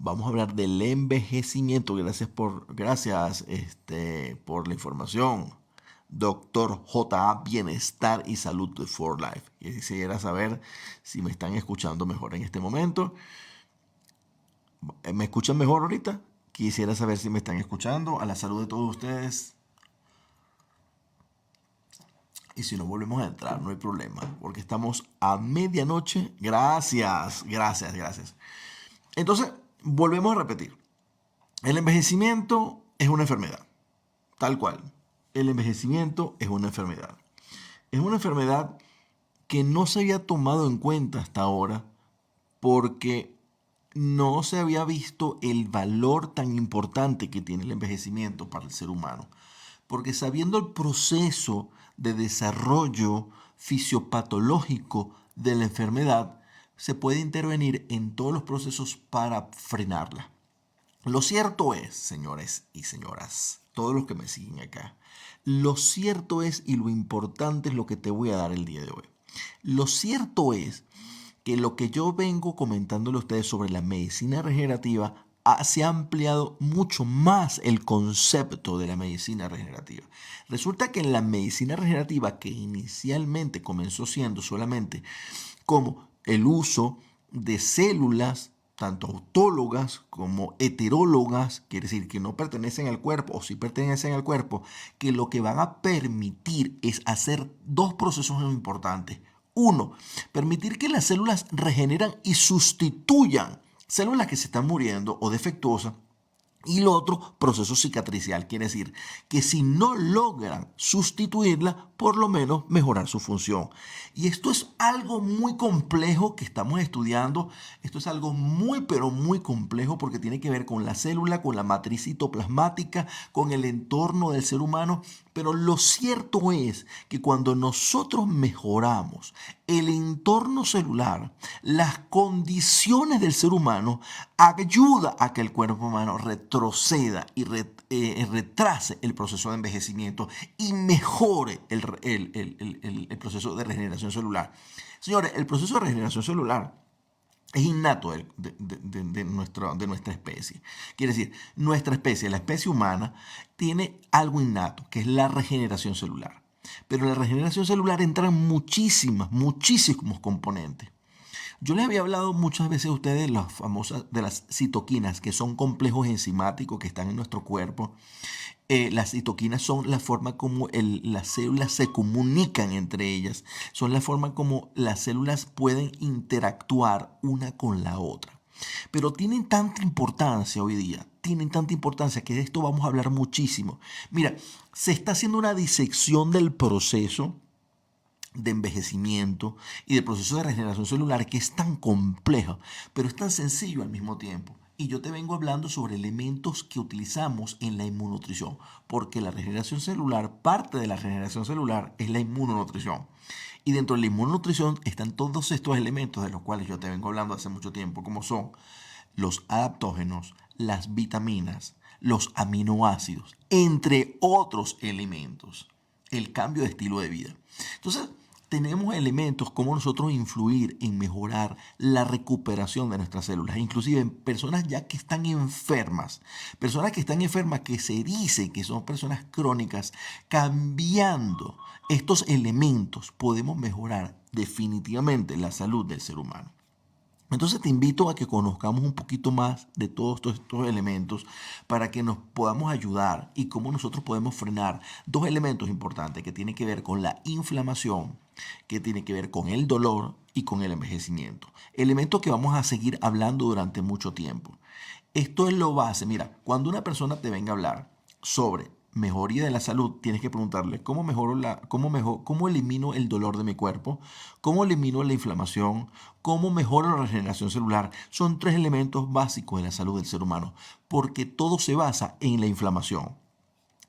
Vamos a hablar del envejecimiento. Por la información. Doctor J.A. Bienestar y Salud de For Life. Y quisiera saber si me están escuchando mejor en este momento. ¿Me escuchan mejor ahorita? Quisiera saber si me están escuchando. A la salud de todos ustedes. Y si no volvemos a entrar, no hay problema, porque estamos a medianoche. Gracias, gracias, gracias. Entonces, volvemos a repetir. El envejecimiento es una enfermedad, tal cual. El envejecimiento es una enfermedad. Es una enfermedad que no se había tomado en cuenta hasta ahora porque no se había visto el valor tan importante que tiene el envejecimiento para el ser humano. Porque sabiendo el proceso de desarrollo fisiopatológico de la enfermedad, se puede intervenir en todos los procesos para frenarla. Lo cierto es, señores y señoras, todos los que me siguen acá, lo cierto es y lo importante es lo que te voy a dar el día de hoy. Lo cierto es que lo que yo vengo comentándole a ustedes sobre la medicina regenerativa se ha ampliado mucho más el concepto de la medicina regenerativa. Resulta que en la medicina regenerativa, que inicialmente comenzó siendo solamente como el uso de células, tanto autólogas como heterólogas, quiere decir que no pertenecen al cuerpo o sí pertenecen al cuerpo, que lo que van a permitir es hacer dos procesos importantes. Uno, permitir que las células regeneran y sustituyan células que se están muriendo o defectuosas. Y lo otro, proceso cicatricial, quiere decir que si no logran sustituirla, por lo menos mejorar su función. Y esto es algo muy complejo que estamos estudiando. Esto es algo muy, pero muy complejo porque tiene que ver con la célula, con la matriz citoplasmática, con el entorno del ser humano. Pero lo cierto es que cuando nosotros mejoramos el entorno celular, las condiciones del ser humano, ayuda a que el cuerpo humano retroceda y retrase el proceso de envejecimiento y mejore el proceso de regeneración celular. Señores, el proceso de regeneración celular es innato de nuestra especie. Quiere decir, nuestra especie, la especie humana, tiene algo innato, que es la regeneración celular. Pero en la regeneración celular entran muchísimos componentes. Yo les había hablado muchas veces a ustedes de las famosas, de las citoquinas, que son complejos enzimáticos que están en nuestro cuerpo. Las citoquinas son la forma como las células se comunican entre ellas, son la forma como las células pueden interactuar una con la otra. Pero tienen tanta importancia hoy día, tienen tanta importancia que de esto vamos a hablar muchísimo. Mira, se está haciendo una disección del proceso de envejecimiento y del proceso de regeneración celular que es tan complejo, pero es tan sencillo al mismo tiempo. Y yo te vengo hablando sobre elementos que utilizamos en la inmunonutrición, porque la regeneración celular, parte de la regeneración celular es la inmunonutrición. Y dentro de la inmunonutrición están todos estos elementos de los cuales yo te vengo hablando hace mucho tiempo, como son los adaptógenos, las vitaminas, los aminoácidos, entre otros elementos. El cambio de estilo de vida. Entonces, tenemos elementos como nosotros influir en mejorar la recuperación de nuestras células, inclusive en personas ya que están enfermas, que se dice que son personas crónicas, cambiando estos elementos podemos mejorar definitivamente la salud del ser humano. Entonces te invito a que conozcamos un poquito más de todos estos elementos para que nos podamos ayudar y cómo nosotros podemos frenar dos elementos importantes que tienen que ver con la inflamación, que tiene que ver con el dolor y con el envejecimiento. Elementos que vamos a seguir hablando durante mucho tiempo. Esto es lo base. Mira, cuando una persona te venga a hablar sobre mejoría de la salud, tienes que preguntarle cómo elimino el dolor de mi cuerpo, cómo elimino la inflamación, cómo mejoro la regeneración celular. Son tres elementos básicos de la salud del ser humano, porque todo se basa en la inflamación.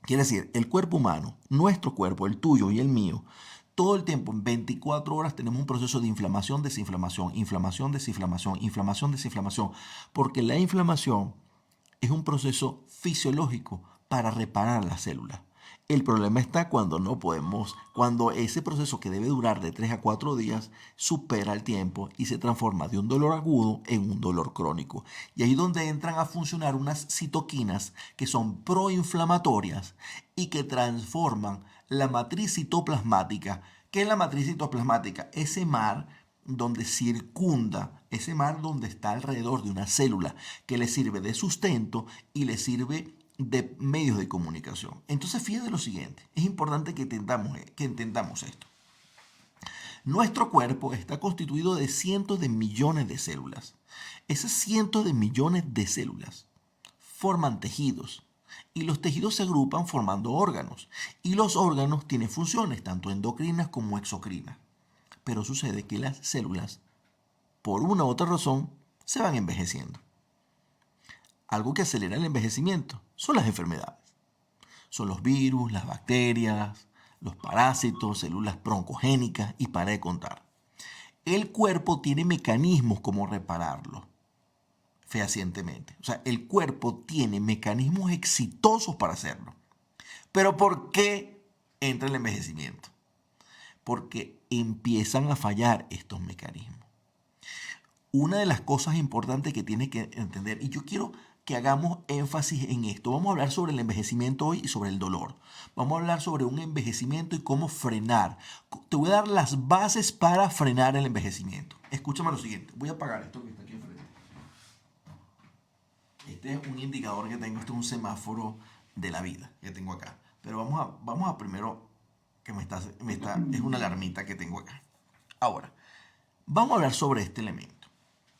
Quiere decir, el cuerpo humano, nuestro cuerpo, el tuyo y el mío, todo el tiempo, en 24 horas, tenemos un proceso de inflamación, desinflamación, inflamación, desinflamación, inflamación, desinflamación, porque la inflamación es un proceso fisiológico para reparar las células. El problema está cuando no podemos, cuando ese proceso que debe durar de 3 a 4 días supera el tiempo y se transforma de un dolor agudo en un dolor crónico. Y ahí es donde entran a funcionar unas citoquinas que son proinflamatorias y que transforman la matriz citoplasmática. ¿Qué es la matriz citoplasmática? Ese mar donde circunda, ese mar donde está alrededor de una célula que le sirve de sustento y le sirve de medios de comunicación. Entonces, fíjate lo siguiente, es importante que entendamos esto. Nuestro cuerpo está constituido de cientos de millones de células. Esas cientos de millones de células forman tejidos y los tejidos se agrupan formando órganos y los órganos tienen funciones tanto endocrinas como exocrinas. Pero sucede que las células, por una u otra razón, se van envejeciendo. Algo que acelera el envejecimiento son las enfermedades. Son los virus, las bacterias, los parásitos, células broncogénicas y para de contar. El cuerpo tiene mecanismos como repararlo fehacientemente. O sea, el cuerpo tiene mecanismos exitosos para hacerlo. Pero ¿por qué entra el envejecimiento? Porque empiezan a fallar estos mecanismos. Una de las cosas importantes que tiene que entender, y yo quiero que hagamos énfasis en esto, vamos a hablar sobre el envejecimiento hoy y sobre el dolor. Vamos a hablar sobre un envejecimiento y cómo frenar. Te voy a dar las bases para frenar el envejecimiento. Escúchame lo siguiente, voy a apagar esto que está aquí enfrente. Este es un indicador que tengo, este es un semáforo de la vida que tengo acá. Pero vamos a primero, que es una alarmita que tengo acá. Ahora, vamos a hablar sobre este elemento.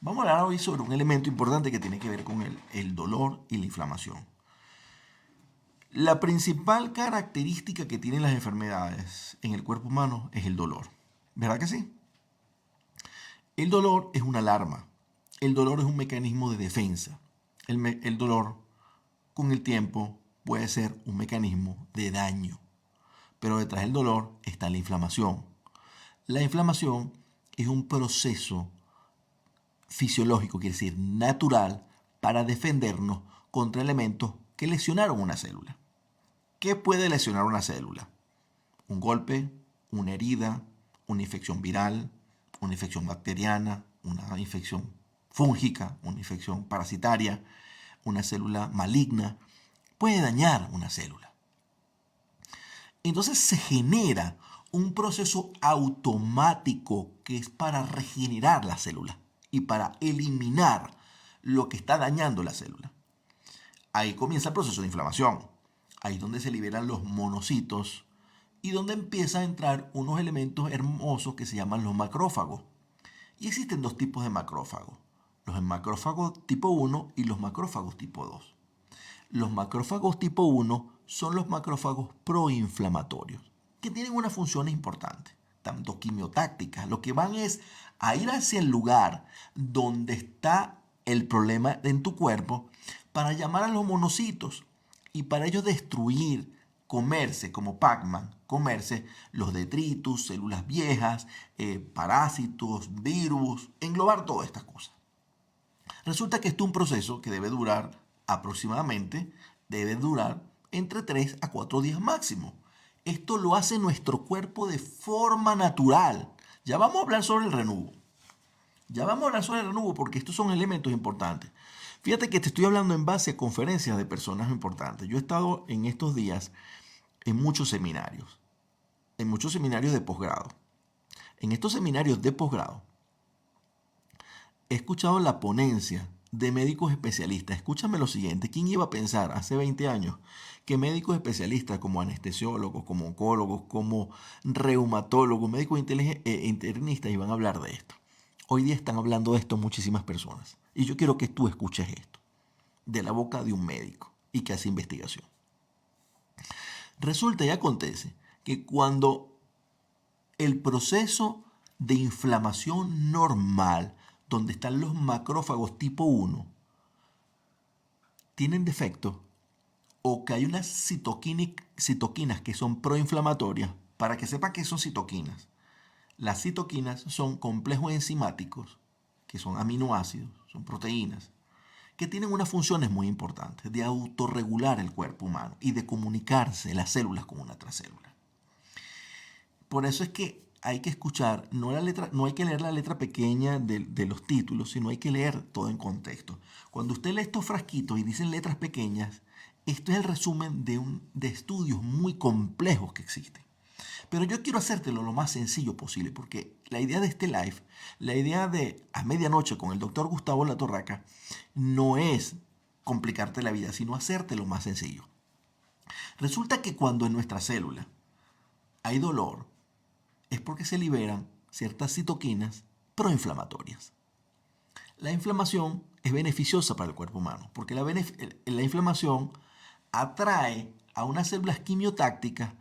Vamos a hablar hoy sobre un elemento importante que tiene que ver con el dolor y la inflamación. La principal característica que tienen las enfermedades en el cuerpo humano es el dolor. ¿Verdad que sí? El dolor es una alarma. El dolor es un mecanismo de defensa. El dolor, con el tiempo, puede ser un mecanismo de daño. Pero detrás del dolor está la inflamación. La inflamación es un proceso fisiológico, quiere decir natural, para defendernos contra elementos que lesionaron una célula. ¿Qué puede lesionar una célula? Un golpe, una herida, una infección viral, una infección bacteriana, una infección fúngica, una infección parasitaria, una célula maligna. Puede dañar una célula. Entonces se genera un proceso automático que es para regenerar la célula y para eliminar lo que está dañando la célula. Ahí comienza el proceso de inflamación. Ahí es donde se liberan los monocitos y donde empiezan a entrar unos elementos hermosos que se llaman los macrófagos. Y existen dos tipos de macrófagos. Los macrófagos tipo 1 y los macrófagos tipo 2. Los macrófagos tipo 1 son los macrófagos proinflamatorios, que tienen unas funciones importantes, tanto quimiotácticas. Lo que van es a ir hacia el lugar donde está el problema en tu cuerpo para llamar a los monocitos y para ellos destruir, comerse como Pac-Man, comerse los detritus, células viejas, parásitos, virus, englobar todas estas cosas. Resulta que esto es un proceso que debe durar entre 3 a 4 días máximo. Esto lo hace nuestro cuerpo de forma natural. Ya vamos a hablar sobre el renuvo. Porque estos son elementos importantes. Fíjate que te estoy hablando en base a conferencias de personas importantes. Yo he estado en estos días en muchos seminarios de posgrado. En estos seminarios de posgrado he escuchado la ponencia de médicos especialistas. Escúchame lo siguiente, ¿quién iba a pensar hace 20 años que médicos especialistas como anestesiólogos, como oncólogos, como reumatólogos, médicos internistas iban a hablar de esto? Hoy día están hablando de esto muchísimas personas. Y yo quiero que tú escuches esto, de la boca de un médico y que hace investigación. Resulta y acontece que cuando el proceso de inflamación normal, donde están los macrófagos tipo 1, tienen defecto o que hay unas citoquinas que son proinflamatorias, para que sepa qué son citoquinas. Las citoquinas son complejos enzimáticos, que son aminoácidos, son proteínas, que tienen unas funciones muy importantes de autorregular el cuerpo humano y de comunicarse las células con una otra célula. Por eso es que hay que escuchar, no la letra, no hay que leer la letra pequeña de los títulos, sino hay que leer todo en contexto. Cuando usted lee estos frasquitos y dicen letras pequeñas, esto es el resumen de estudios muy complejos que existen. Pero yo quiero hacértelo lo más sencillo posible, porque la idea de este live, la idea de A Medianoche con el doctor Gustavo Latorraca, no es complicarte la vida, sino hacértelo más sencillo. Resulta que cuando en nuestra célula hay dolor, es porque se liberan ciertas citoquinas proinflamatorias. La inflamación es beneficiosa para el cuerpo humano, porque la inflamación atrae a unas células quimiotácticas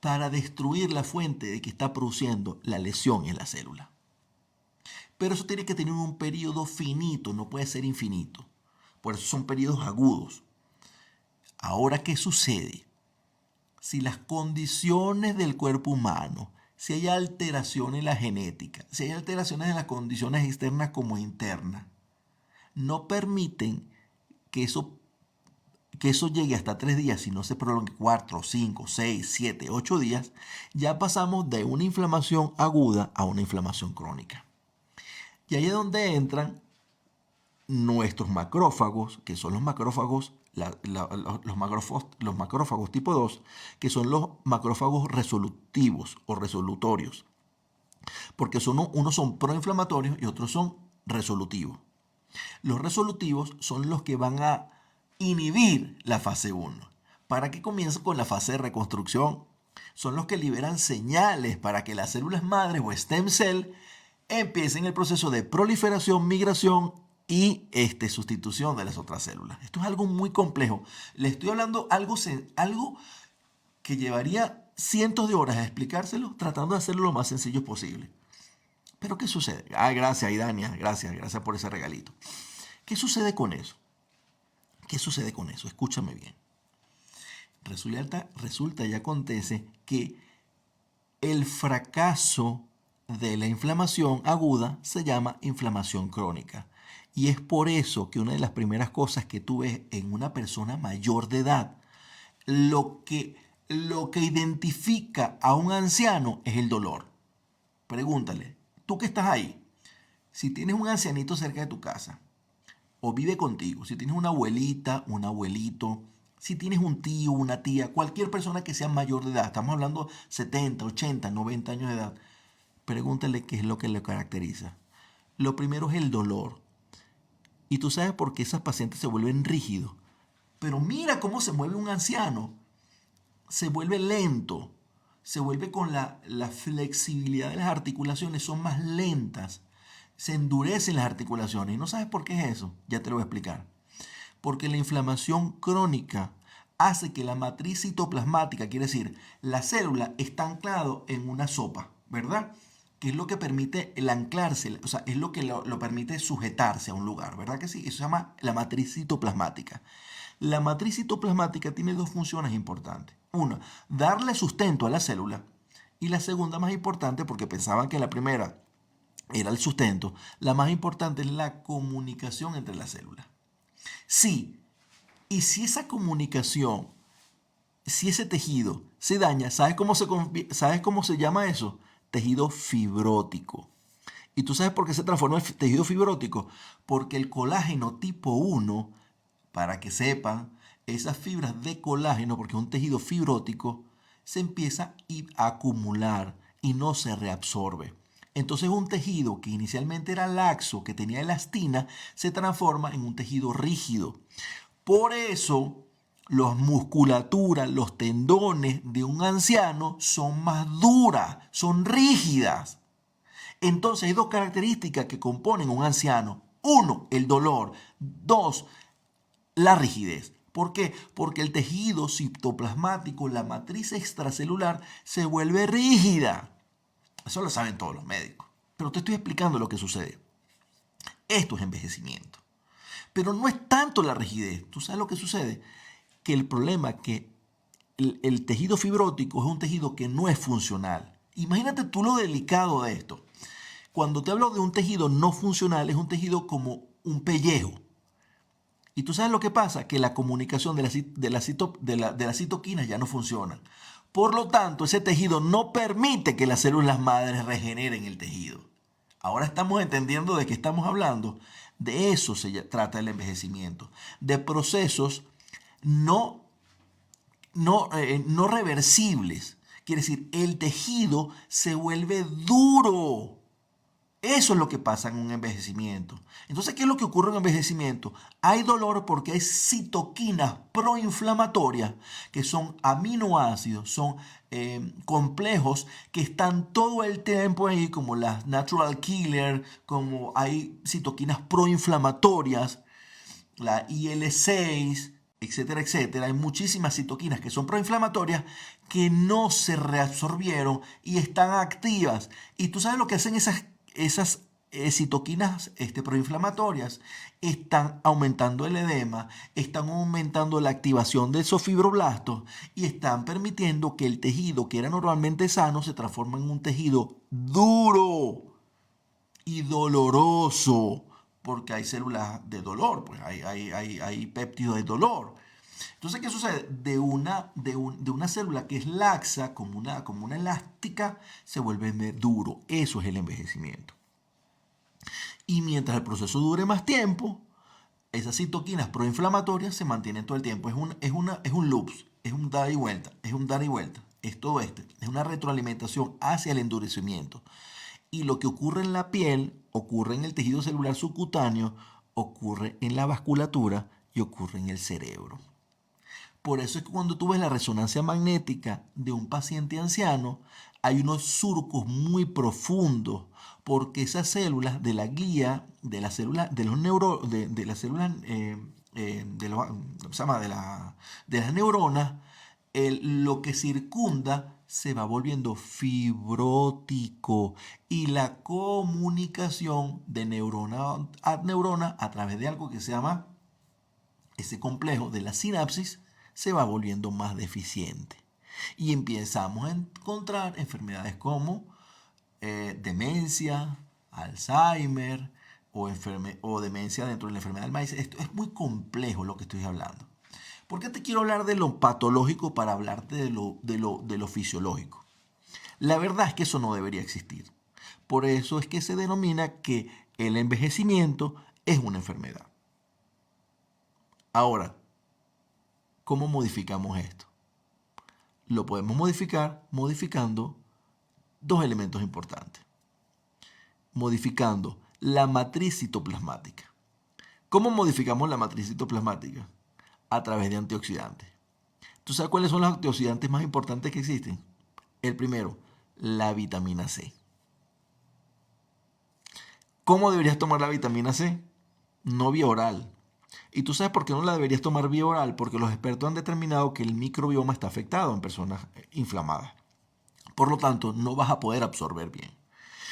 para destruir la fuente de que está produciendo la lesión en la célula. Pero eso tiene que tener un periodo finito, no puede ser infinito. Por eso son periodos agudos. Ahora, ¿qué sucede? Si las condiciones del cuerpo humano, si hay alteraciones en la genética, si hay alteraciones en las condiciones externas como internas, no permiten que eso llegue hasta 3 días, si no se prolongue 4, 5, 6, 7, 8 días, ya pasamos de una inflamación aguda a una inflamación crónica. Y ahí es donde entran nuestros macrófagos, que son los macrófagos, los macrófagos tipo 2, que son los macrófagos resolutivos o resolutorios. Porque unos son proinflamatorios y otros son resolutivos. Los resolutivos son los que van a inhibir la fase 1 para que comience con la fase de reconstrucción. Son los que liberan señales para que las células madres o stem cell empiecen el proceso de proliferación, migración y sustitución de las otras células. Esto es algo muy complejo. Le estoy hablando algo que llevaría cientos de horas a explicárselo, tratando de hacerlo lo más sencillo posible. Pero ¿qué sucede? Gracias, Idania. Gracias por ese regalito. ¿Qué sucede con eso? ¿Qué sucede con eso? Escúchame bien. Resulta y acontece que el fracaso de la inflamación aguda se llama inflamación crónica. Y es por eso que una de las primeras cosas que tú ves en una persona mayor de edad, lo que identifica a un anciano es el dolor. Pregúntale, tú que estás ahí, si tienes un ancianito cerca de tu casa, o vive contigo, si tienes una abuelita, un abuelito, si tienes un tío, una tía, cualquier persona que sea mayor de edad, estamos hablando 70, 80, 90 años de edad, pregúntale qué es lo que le caracteriza. Lo primero es el dolor. Y tú sabes por qué esas pacientes se vuelven rígidos. Pero mira cómo se mueve un anciano. Se vuelve lento. Se vuelve con la flexibilidad de las articulaciones, son más lentas. Se endurecen las articulaciones. ¿Y no sabes por qué es eso? Ya te lo voy a explicar. Porque la inflamación crónica hace que la matriz citoplasmática, quiere decir, la célula está anclado en una sopa, ¿verdad? Que es lo que permite el anclarse, o sea, es lo que lo permite sujetarse a un lugar, ¿verdad que sí? Eso se llama la matriz citoplasmática. La matriz citoplasmática tiene dos funciones importantes. Una, darle sustento a la célula. Y la segunda, más importante, porque pensaban que la primera era el sustento, la más importante es la comunicación entre las células. Sí, y si esa comunicación, si ese tejido se daña, ¿sabes cómo se llama eso? Tejido fibrótico. ¿Y tú sabes por qué se transforma el tejido fibrótico? Porque el colágeno tipo 1, para que sepan, esas fibras de colágeno, porque es un tejido fibrótico, se empieza a acumular y no se reabsorbe. Entonces un tejido que inicialmente era laxo, que tenía elastina, se transforma en un tejido rígido. Por eso las musculaturas, los tendones de un anciano son más duras, son rígidas. Entonces hay dos características que componen un anciano. Uno, el dolor. Dos, la rigidez. ¿Por qué? Porque el tejido citoplasmático, la matriz extracelular, se vuelve rígida. Eso lo saben todos los médicos. Pero te estoy explicando lo que sucede. Esto es envejecimiento. Pero no es tanto la rigidez. ¿Tú sabes lo que sucede? Que el problema es que el tejido fibrótico es un tejido que no es funcional. Imagínate tú lo delicado de esto. Cuando te hablo de un tejido no funcional, es un tejido como un pellejo. Y tú sabes lo que pasa, que la comunicación de las citoquinas ya no funciona. Por lo tanto, ese tejido no permite que las células madres regeneren el tejido. Ahora estamos entendiendo de qué estamos hablando. De eso trata el envejecimiento. De procesos no, no reversibles. Quiere decir, el tejido se vuelve duro. Eso es lo que pasa en un envejecimiento. Entonces, ¿qué es lo que ocurre en un envejecimiento? Hay dolor porque hay citoquinas proinflamatorias, que son aminoácidos, son complejos que están todo el tiempo ahí, como las natural killer, como hay citoquinas proinflamatorias, la IL-6, etcétera, etcétera. Hay muchísimas citoquinas que son proinflamatorias que no se reabsorbieron y están activas. Y tú sabes lo que hacen esas citoquinas proinflamatorias. Están aumentando el edema, están aumentando la activación de esos fibroblastos y están permitiendo que el tejido que era normalmente sano se transforme en un tejido duro y doloroso, porque hay células de dolor, pues hay péptidos de dolor. Entonces, ¿qué sucede? De una célula que es laxa, como una elástica, se vuelve duro. Eso es el envejecimiento. Y mientras el proceso dure más tiempo, esas citoquinas proinflamatorias se mantienen todo el tiempo. Es un loop, es un dar y vuelta, es un dar y vuelta. Es todo es una retroalimentación hacia el endurecimiento. Y lo que ocurre en la piel, ocurre en el tejido celular subcutáneo, ocurre en la vasculatura y ocurre en el cerebro. Por eso es que cuando tú ves la resonancia magnética de un paciente anciano, hay unos surcos muy profundos, porque esas células de la guía, de las células, de los neuro, de las células, ¿cómo se llama? De las neuronas, lo que circunda se va volviendo fibrótico y la comunicación de neurona a neurona a través de algo que se llama ese complejo de la sinapsis se va volviendo más deficiente. Y empezamos a encontrar enfermedades como demencia, Alzheimer o demencia dentro de la enfermedad del maíz. Esto es muy complejo lo que estoy hablando. ¿Por qué te quiero hablar de lo patológico para hablarte de lo fisiológico? La verdad es que eso no debería existir. Por eso es que se denomina que el envejecimiento es una enfermedad. Ahora, ¿cómo modificamos esto? Lo podemos modificar modificando dos elementos importantes. Modificando la matriz citoplasmática. ¿Cómo modificamos la matriz citoplasmática? A través de antioxidantes. ¿Tú sabes cuáles son los antioxidantes más importantes que existen? El primero, la vitamina C. ¿Cómo deberías tomar la vitamina C? No vía oral. ¿Y tú sabes por qué no la deberías tomar vía oral? Porque los expertos han determinado que el microbioma está afectado en personas inflamadas. Por lo tanto, no vas a poder absorber bien.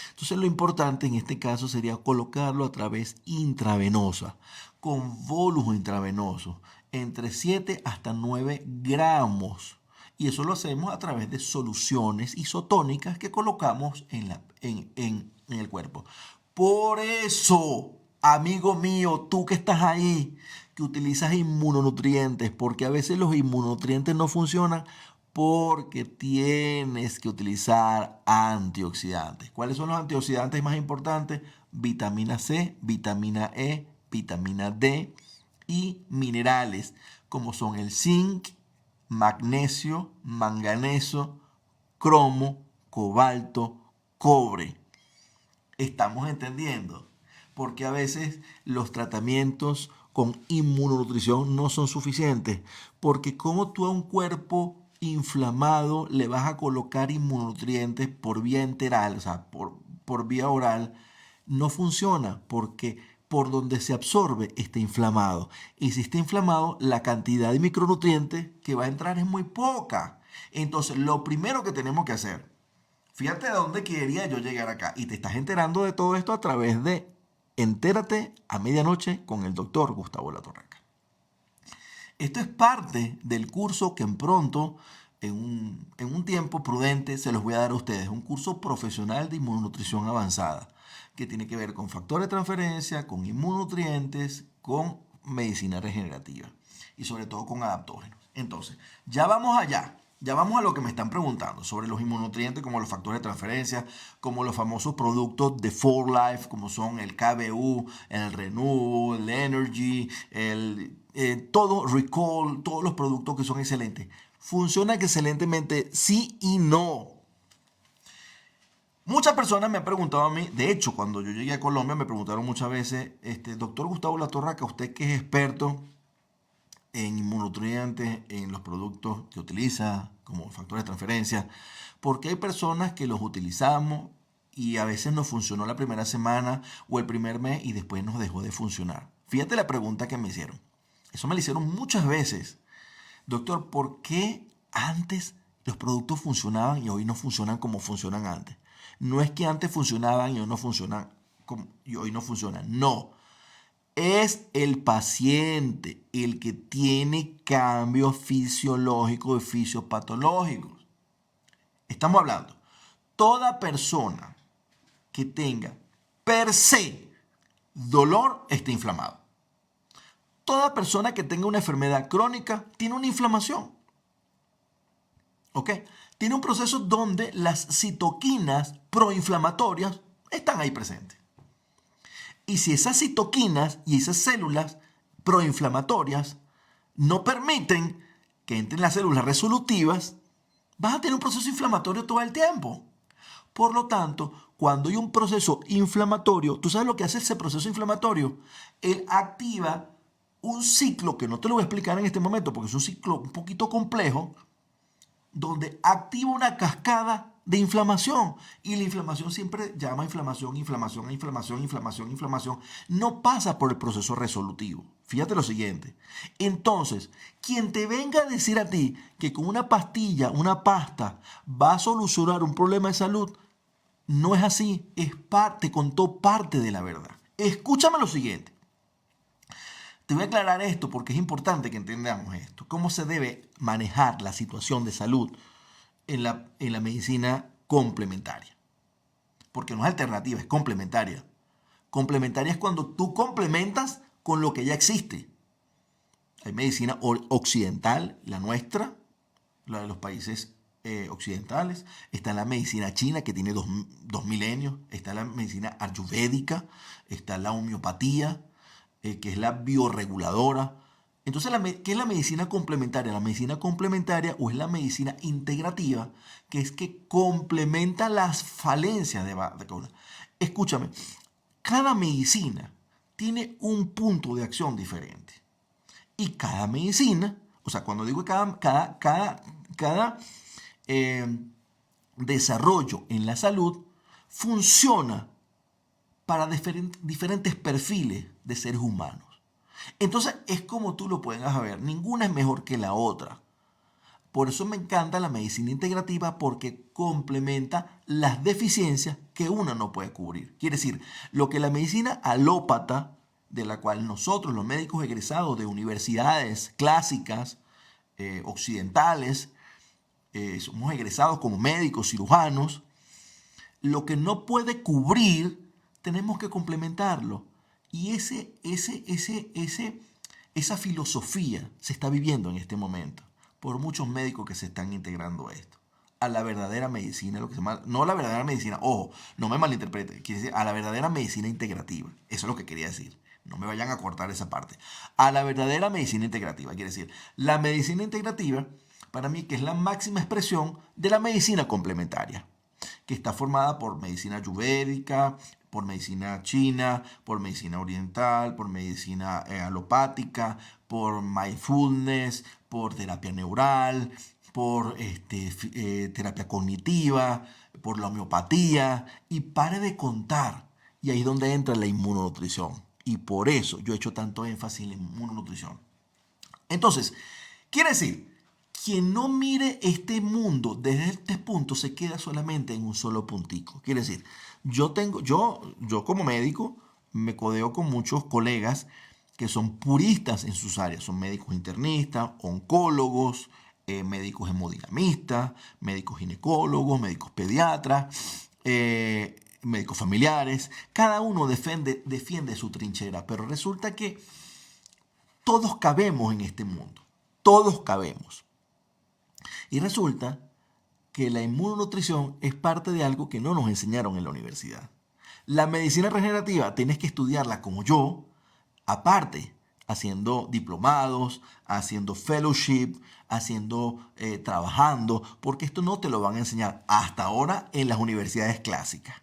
Entonces, lo importante en este caso sería colocarlo a través intravenosa, con volumen intravenoso, entre 7 hasta 9 gramos. Y eso lo hacemos a través de soluciones isotónicas que colocamos en el cuerpo. Por eso, amigo mío, tú que estás ahí, que utilizas inmunonutrientes, porque a veces los inmunonutrientes no funcionan porque tienes que utilizar antioxidantes. ¿Cuáles son los antioxidantes más importantes? Vitamina C, vitamina E, vitamina D y minerales como son el zinc, magnesio, manganeso, cromo, cobalto, cobre. Estamos entendiendo, porque a veces los tratamientos con inmunonutrición no son suficientes, porque como tú a un cuerpo inflamado le vas a colocar inmunonutrientes por vía enteral, o sea, por vía oral, no funciona, porque por donde se absorbe está inflamado. Y si está inflamado, la cantidad de micronutrientes que va a entrar es muy poca. Entonces, lo primero que tenemos que hacer, fíjate de dónde quería yo llegar acá. Y te estás enterando de todo esto a través de Entérate a Medianoche con el doctor Gustavo Latorraca. Esto es parte del curso que pronto, en un tiempo prudente, se los voy a dar a ustedes. Un curso profesional de inmunonutrición avanzada que tiene que ver con factores de transferencia, con inmunonutrientes, con medicina regenerativa y sobre todo con adaptógenos. Entonces, ya vamos allá. Ya vamos a lo que me están preguntando sobre los inmunonutrientes como los factores de transferencia, como los famosos productos de 4Life, como son el KBU, el Renew, el Energy, todo Recall, todos los productos que son excelentes. Funcionan excelentemente, sí y no. Muchas personas me han preguntado a mí, de hecho, cuando yo llegué a Colombia me preguntaron muchas veces, doctor Gustavo Latorraca, usted que es experto en inmunonutrientes, en los productos que utiliza como factores de transferencia, porque hay personas que los utilizamos y a veces nos funcionó la primera semana o el primer mes y después nos dejó de funcionar. Fíjate la pregunta que me hicieron. Eso me lo hicieron muchas veces. Doctor, ¿por qué antes los productos funcionaban y hoy no funcionan como funcionan antes? No es que antes funcionaban y hoy no funcionan y hoy no funcionan. No. Es el paciente el que tiene cambios fisiológicos y fisiopatológicos. Estamos hablando, toda persona que tenga per se dolor está inflamado. Toda persona que tenga una enfermedad crónica tiene una inflamación. ¿Ok? Tiene un proceso donde las citoquinas proinflamatorias están ahí presentes. Y si esas citoquinas y esas células proinflamatorias no permiten que entren las células resolutivas, vas a tener un proceso inflamatorio todo el tiempo. Por lo tanto, cuando hay un proceso inflamatorio, ¿tú sabes lo que hace ese proceso inflamatorio? Él activa un ciclo que no te lo voy a explicar en este momento porque es un ciclo un poquito complejo, donde activa una cascada de inflamación. Y la inflamación siempre llama inflamación, inflamación, inflamación, inflamación, inflamación. No pasa por el proceso resolutivo. Fíjate lo siguiente. Entonces, quien te venga a decir a ti que con una pastilla, una pasta, va a solucionar un problema de salud, no es así. Te contó parte de la verdad. Escúchame lo siguiente. Te voy a aclarar esto porque es importante que entendamos esto. Cómo se debe manejar la situación de salud en la medicina complementaria. Porque no es alternativa, es complementaria. Complementaria es cuando tú complementas con lo que ya existe. Hay medicina occidental, la nuestra, la de los países occidentales. Está la medicina china, que tiene dos milenios. Está la medicina ayurvédica. Está la homeopatía, que es la bioreguladora. Entonces, ¿qué es la medicina complementaria? La medicina complementaria o es la medicina integrativa, que es que complementa las falencias de cada una. Escúchame, cada medicina tiene un punto de acción diferente. Y cada medicina, o sea, cuando digo cada desarrollo en la salud, funciona para diferentes perfiles de seres humanos. Entonces es como tú lo puedes ver, ninguna es mejor que la otra. Por eso me encanta la medicina integrativa porque complementa las deficiencias que una no puede cubrir. Quiere decir, lo que la medicina alópata, de la cual nosotros los médicos egresados de universidades clásicas, occidentales, somos egresados como médicos, cirujanos, lo que no puede cubrir, tenemos que complementarlo. Y esa filosofía se está viviendo en este momento por muchos médicos que se están integrando a esto. A la verdadera medicina, lo que se llama, no la verdadera medicina, ojo, no me malinterprete, quiere decir a la verdadera medicina integrativa. Eso es lo que quería decir. No me vayan a cortar esa parte. A la verdadera medicina integrativa, quiere decir, la medicina integrativa, para mí, que es la máxima expresión de la medicina complementaria, que está formada por medicina ayurvédica, por medicina china, por medicina oriental, por medicina alopática, por mindfulness, por terapia neural, por terapia cognitiva, por la homeopatía, y pare de contar. Y ahí es donde entra la inmunonutrición. Y por eso yo he hecho tanto énfasis en la inmunonutrición. Entonces, quiere decir, quien no mire este mundo desde este punto se queda solamente en un solo puntico. Quiere decir, yo como médico me codeo con muchos colegas que son puristas en sus áreas. Son médicos internistas, oncólogos, médicos hemodinamistas, médicos ginecólogos, médicos pediatras, médicos familiares. Cada uno defiende su trinchera, pero resulta que Todos cabemos en este mundo. Todos cabemos. Y resulta que la inmunonutrición es parte de algo que no nos enseñaron en la universidad. La medicina regenerativa tienes que estudiarla como yo, aparte, haciendo diplomados, haciendo fellowship, trabajando, porque esto no te lo van a enseñar hasta ahora en las universidades clásicas.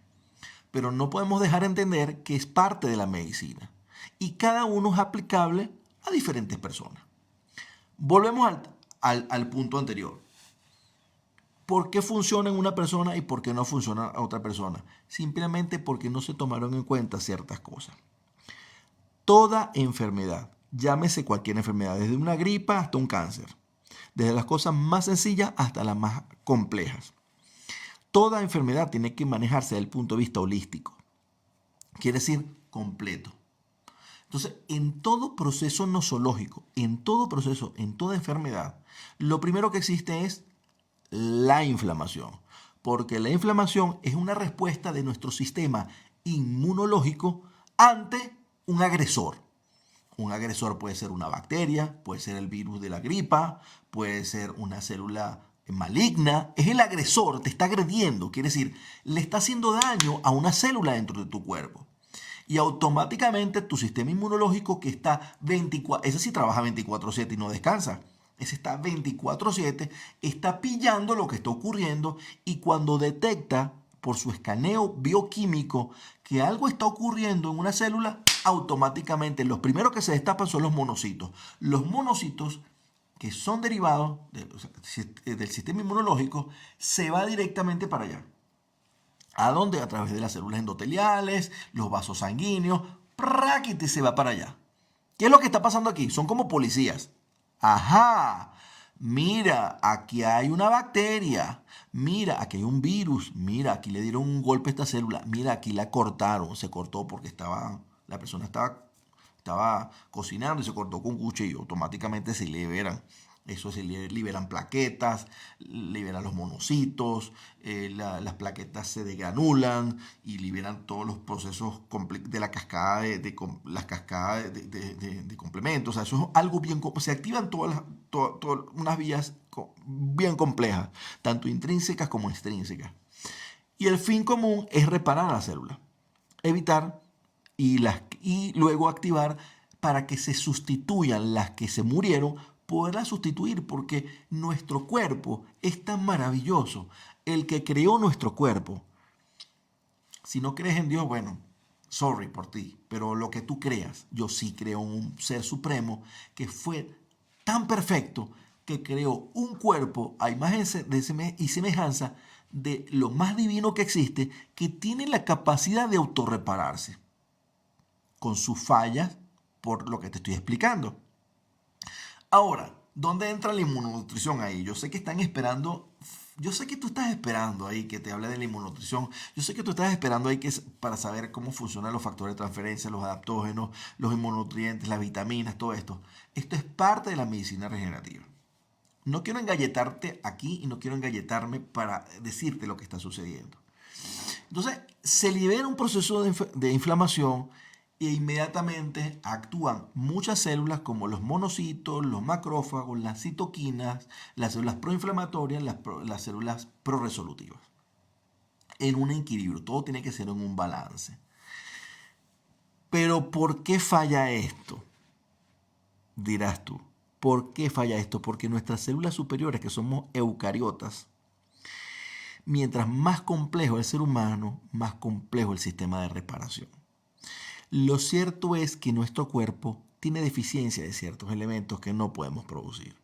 Pero no podemos dejar de entender que es parte de la medicina y cada uno es aplicable a diferentes personas. Volvemos al punto anterior. ¿Por qué funciona en una persona y por qué no funciona en otra persona? Simplemente porque no se tomaron en cuenta ciertas cosas. Toda enfermedad, llámese cualquier enfermedad, desde una gripa hasta un cáncer, desde las cosas más sencillas hasta las más complejas. Toda enfermedad tiene que manejarse desde el punto de vista holístico, quiere decir completo. Entonces, en todo proceso nosológico, en todo proceso, en toda enfermedad, lo primero que existe es la inflamación, porque la inflamación es una respuesta de nuestro sistema inmunológico ante un agresor. Un agresor puede ser una bacteria, puede ser el virus de la gripa, puede ser una célula maligna. Es el agresor, te está agrediendo, quiere decir, le está haciendo daño a una célula dentro de tu cuerpo. Y automáticamente tu sistema inmunológico que está 24, ese sí trabaja 24/7 y no descansa. Ese está 24/7, está pillando lo que está ocurriendo y cuando detecta por su escaneo bioquímico que algo está ocurriendo en una célula, automáticamente los primeros que se destapan son los monocitos. Los monocitos que son derivados del sistema inmunológico se va directamente para allá. ¿A dónde? A través de las células endoteliales, los vasos sanguíneos, ¡práquete! Se va para allá. ¿Qué es lo que está pasando aquí? Son como policías. Ajá, mira, aquí hay una bacteria, mira, aquí hay un virus, mira, aquí le dieron un golpe a esta célula, mira, aquí la cortaron, se cortó porque la persona estaba cocinando y se cortó con un cuchillo, automáticamente se liberan. Eso se liberan plaquetas, liberan los monocitos, las plaquetas se degranulan y liberan todos los procesos de la cascada las cascadas de complementos. O sea, eso es algo bien. Se activan todas unas vías bien complejas, tanto intrínsecas como extrínsecas. Y el fin común es reparar la célula, evitar y luego activar para que se sustituyan las que se murieron, poderlas sustituir porque nuestro cuerpo es tan maravilloso. El que creó nuestro cuerpo, si no crees en Dios, bueno, sorry por ti, pero lo que tú creas, yo sí creo en un ser supremo que fue tan perfecto que creó un cuerpo a imagen y semejanza de lo más divino que existe, que tiene la capacidad de autorrepararse con sus fallas por lo que te estoy explicando. Ahora, ¿dónde entra la inmunonutrición ahí? Yo sé que están esperando, yo sé que tú estás esperando ahí que te hable de la inmunonutrición, yo sé que tú estás esperando ahí para saber cómo funcionan los factores de transferencia, los adaptógenos, los inmunonutrientes, las vitaminas, todo esto. Esto es parte de la medicina regenerativa. No quiero engalletarte aquí y no quiero engalletarme para decirte lo que está sucediendo. Entonces, se libera un proceso de inflamación e inmediatamente actúan muchas células como los monocitos, los macrófagos, las citoquinas, las células proinflamatorias, las células proresolutivas. En un equilibrio, todo tiene que ser en un balance. Pero ¿por qué falla esto? Dirás tú. ¿Por qué falla esto? Porque nuestras células superiores, que somos eucariotas, mientras más complejo el ser humano, más complejo el sistema de reparación. Lo cierto es que nuestro cuerpo tiene deficiencia de ciertos elementos que no podemos producir.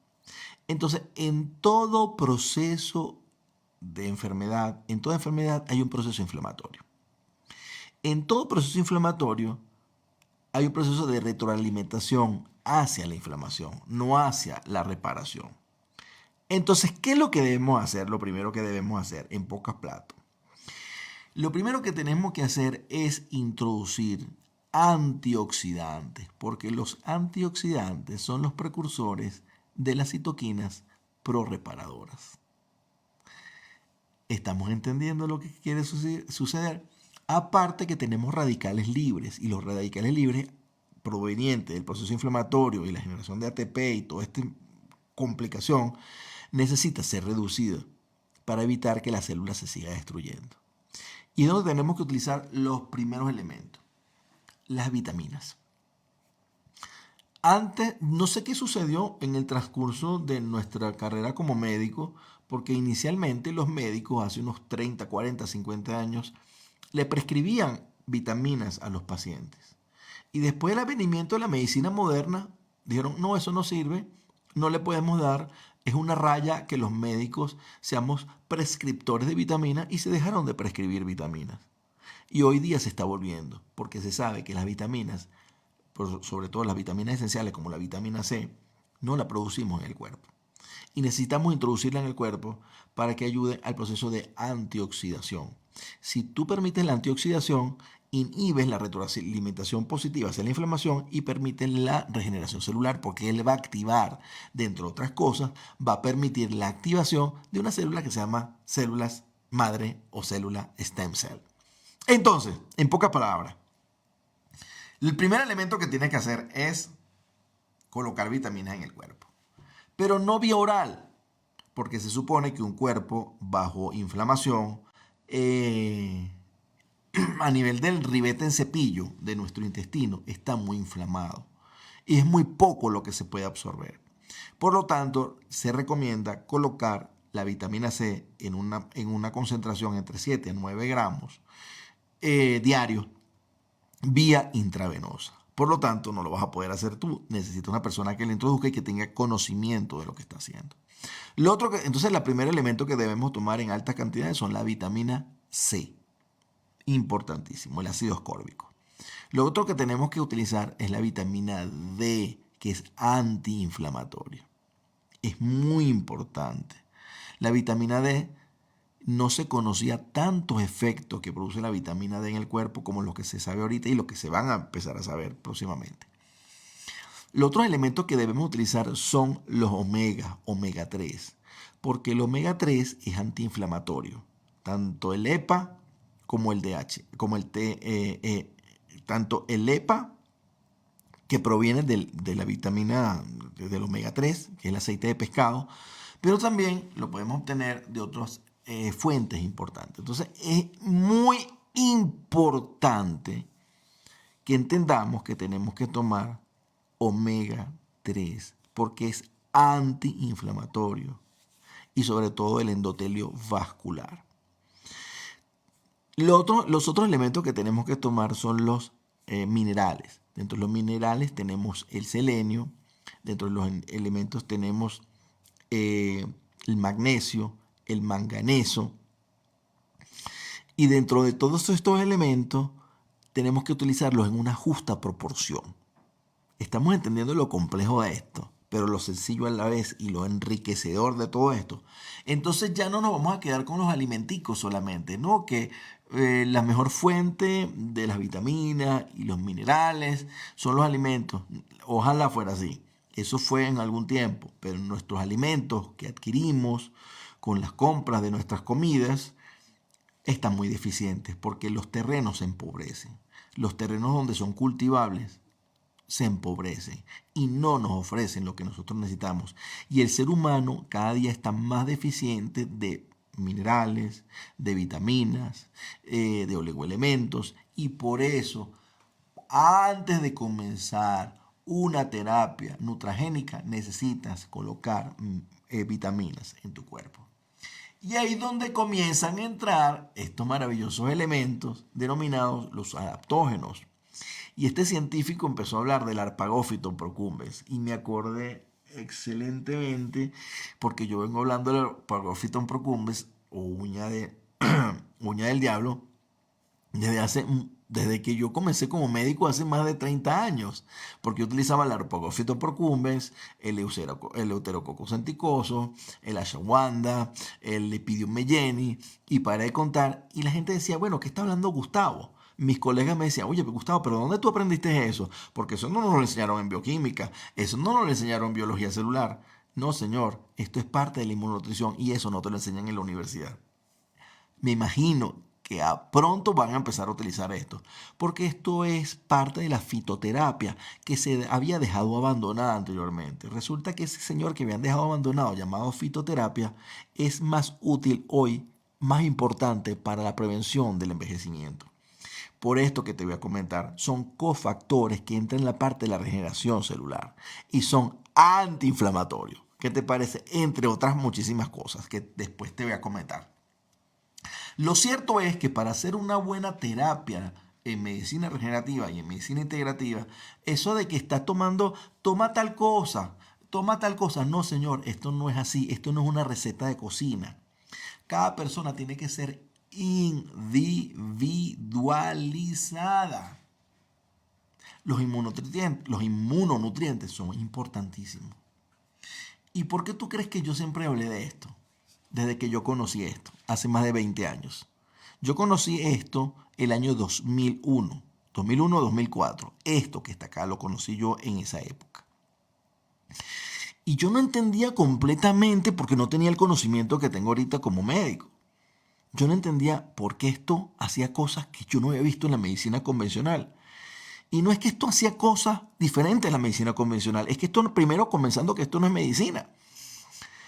Entonces, en todo proceso de enfermedad, en toda enfermedad hay un proceso inflamatorio. En todo proceso inflamatorio hay un proceso de retroalimentación hacia la inflamación, no hacia la reparación. Entonces, ¿qué es lo que debemos hacer? Lo primero que debemos hacer, en pocas platos. Lo primero que tenemos que hacer es introducir antioxidantes, porque los antioxidantes son los precursores de las citoquinas prorreparadoras. ¿Estamos entendiendo lo que quiere suceder? Aparte que tenemos radicales libres y los radicales libres proveniente del proceso inflamatorio y la generación de ATP y toda esta complicación necesita ser reducida para evitar que la célula se siga destruyendo. Y es donde tenemos que utilizar los primeros elementos, las vitaminas. Antes, no sé qué sucedió en el transcurso de nuestra carrera como médico, porque inicialmente los médicos hace unos 30, 40, 50 años le prescribían vitaminas a los pacientes. Y después del advenimiento de la medicina moderna, dijeron, no, eso no sirve, no le podemos dar, es una raya que los médicos seamos prescriptores de vitaminas y se dejaron de prescribir vitaminas. Y hoy día se está volviendo, porque se sabe que las vitaminas, sobre todo las vitaminas esenciales como la vitamina C, no la producimos en el cuerpo. Y necesitamos introducirla en el cuerpo para que ayude al proceso de antioxidación. Si tú permites la antioxidación, inhibes la retroalimentación positiva hacia la inflamación y permites la regeneración celular, porque él va a activar, dentro de otras cosas, va a permitir la activación de una célula que se llama células madre o célula stem cell. Entonces, en pocas palabras, el primer elemento que tienes que hacer es colocar vitaminas en el cuerpo, pero no vía oral, porque se supone que un cuerpo bajo inflamación, a nivel del ribete en cepillo de nuestro intestino, está muy inflamado y es muy poco lo que se puede absorber. Por lo tanto, se recomienda colocar la vitamina C en una concentración entre 7 a 9 gramos diarios vía intravenosa. Por lo tanto, no lo vas a poder hacer tú. Necesitas una persona que le introduzca y que tenga conocimiento de lo que está haciendo. Entonces, el primer elemento que debemos tomar en altas cantidades son la vitamina C. Importantísimo, el ácido ascórbico. Lo otro que tenemos que utilizar es la vitamina D, que es antiinflamatoria. Es muy importante. La vitamina D, no se conocía tantos efectos que produce la vitamina D en el cuerpo como los que se sabe ahorita y los que se van a empezar a saber próximamente. Los otros elementos que debemos utilizar son los omega 3, porque el omega 3 es antiinflamatorio, tanto el EPA como el DH, como el tanto el EPA, que proviene de la vitamina del omega 3, que es el aceite de pescado, pero también lo podemos obtener de otras fuentes importantes. Entonces es muy importante que entendamos que tenemos que tomar omega 3 porque es antiinflamatorio y sobre todo el endotelio vascular. Los otros elementos que tenemos que tomar son los minerales. Dentro de los minerales tenemos el selenio, dentro de los elementos tenemos el magnesio, el manganeso, y dentro de todos estos elementos tenemos que utilizarlos en una justa proporción. Estamos entendiendo lo complejo de esto, pero lo sencillo a la vez y lo enriquecedor de todo esto. Entonces ya no nos vamos a quedar con los alimenticos solamente, ¿no? Que la mejor fuente de las vitaminas y los minerales son los alimentos. Ojalá fuera así. Eso fue en algún tiempo, pero nuestros alimentos que adquirimos con las compras de nuestras comidas están muy deficientes porque los terrenos se empobrecen. Los terrenos donde son cultivables se empobrecen y no nos ofrecen lo que nosotros necesitamos. Y el ser humano cada día está más deficiente de minerales, de vitaminas, de oligoelementos, y por eso, antes de comenzar una terapia nutragénica, necesitas colocar vitaminas en tu cuerpo. Y ahí es donde comienzan a entrar estos maravillosos elementos denominados los adaptógenos. Y este científico empezó a hablar del Arpagophyton procumbens y me acordé excelentemente porque yo vengo hablando del Arpagophyton procumbens o uña del diablo desde que yo comencé como médico hace más de 30 años, porque yo utilizaba el Arpagophyton procumbens, el Eleuterococcus centicoso, el ashwagandha, el Lepidium meyeni, y paré de contar, y la gente decía, bueno, ¿qué está hablando Gustavo? Mis colegas me decían, oye, Gustavo, ¿pero dónde tú aprendiste eso? Porque eso no nos lo enseñaron en bioquímica, eso no nos lo enseñaron en biología celular. No, señor, esto es parte de la inmunonutrición y eso no te lo enseñan en la universidad. Me imagino que pronto van a empezar a utilizar esto, porque esto es parte de la fitoterapia que se había dejado abandonada anteriormente. Resulta que ese señor que habían dejado abandonado, llamado fitoterapia, es más útil hoy, más importante para la prevención del envejecimiento. Por esto que te voy a comentar, son cofactores que entran en la parte de la regeneración celular y son antiinflamatorios. ¿Qué te parece? Entre otras muchísimas cosas que después te voy a comentar. Lo cierto es que para hacer una buena terapia en medicina regenerativa y en medicina integrativa, eso de que está tomando, toma tal cosa, no señor, esto no es así, esto no es una receta de cocina. Cada persona tiene que ser individualizada. Los inmunonutrientes son importantísimos. ¿Y por qué tú crees que yo siempre hablé de esto? Desde que yo conocí esto, hace más de 20 años. Yo conocí esto el año 2001-2004. Esto que está acá lo conocí yo en esa época. Y yo no entendía completamente porque no tenía el conocimiento que tengo ahorita como médico. Yo no entendía por qué esto hacía cosas que yo no había visto en la medicina convencional. Y no es que esto hacía cosas diferentes en la medicina convencional, es que esto, primero comenzando que esto no es medicina.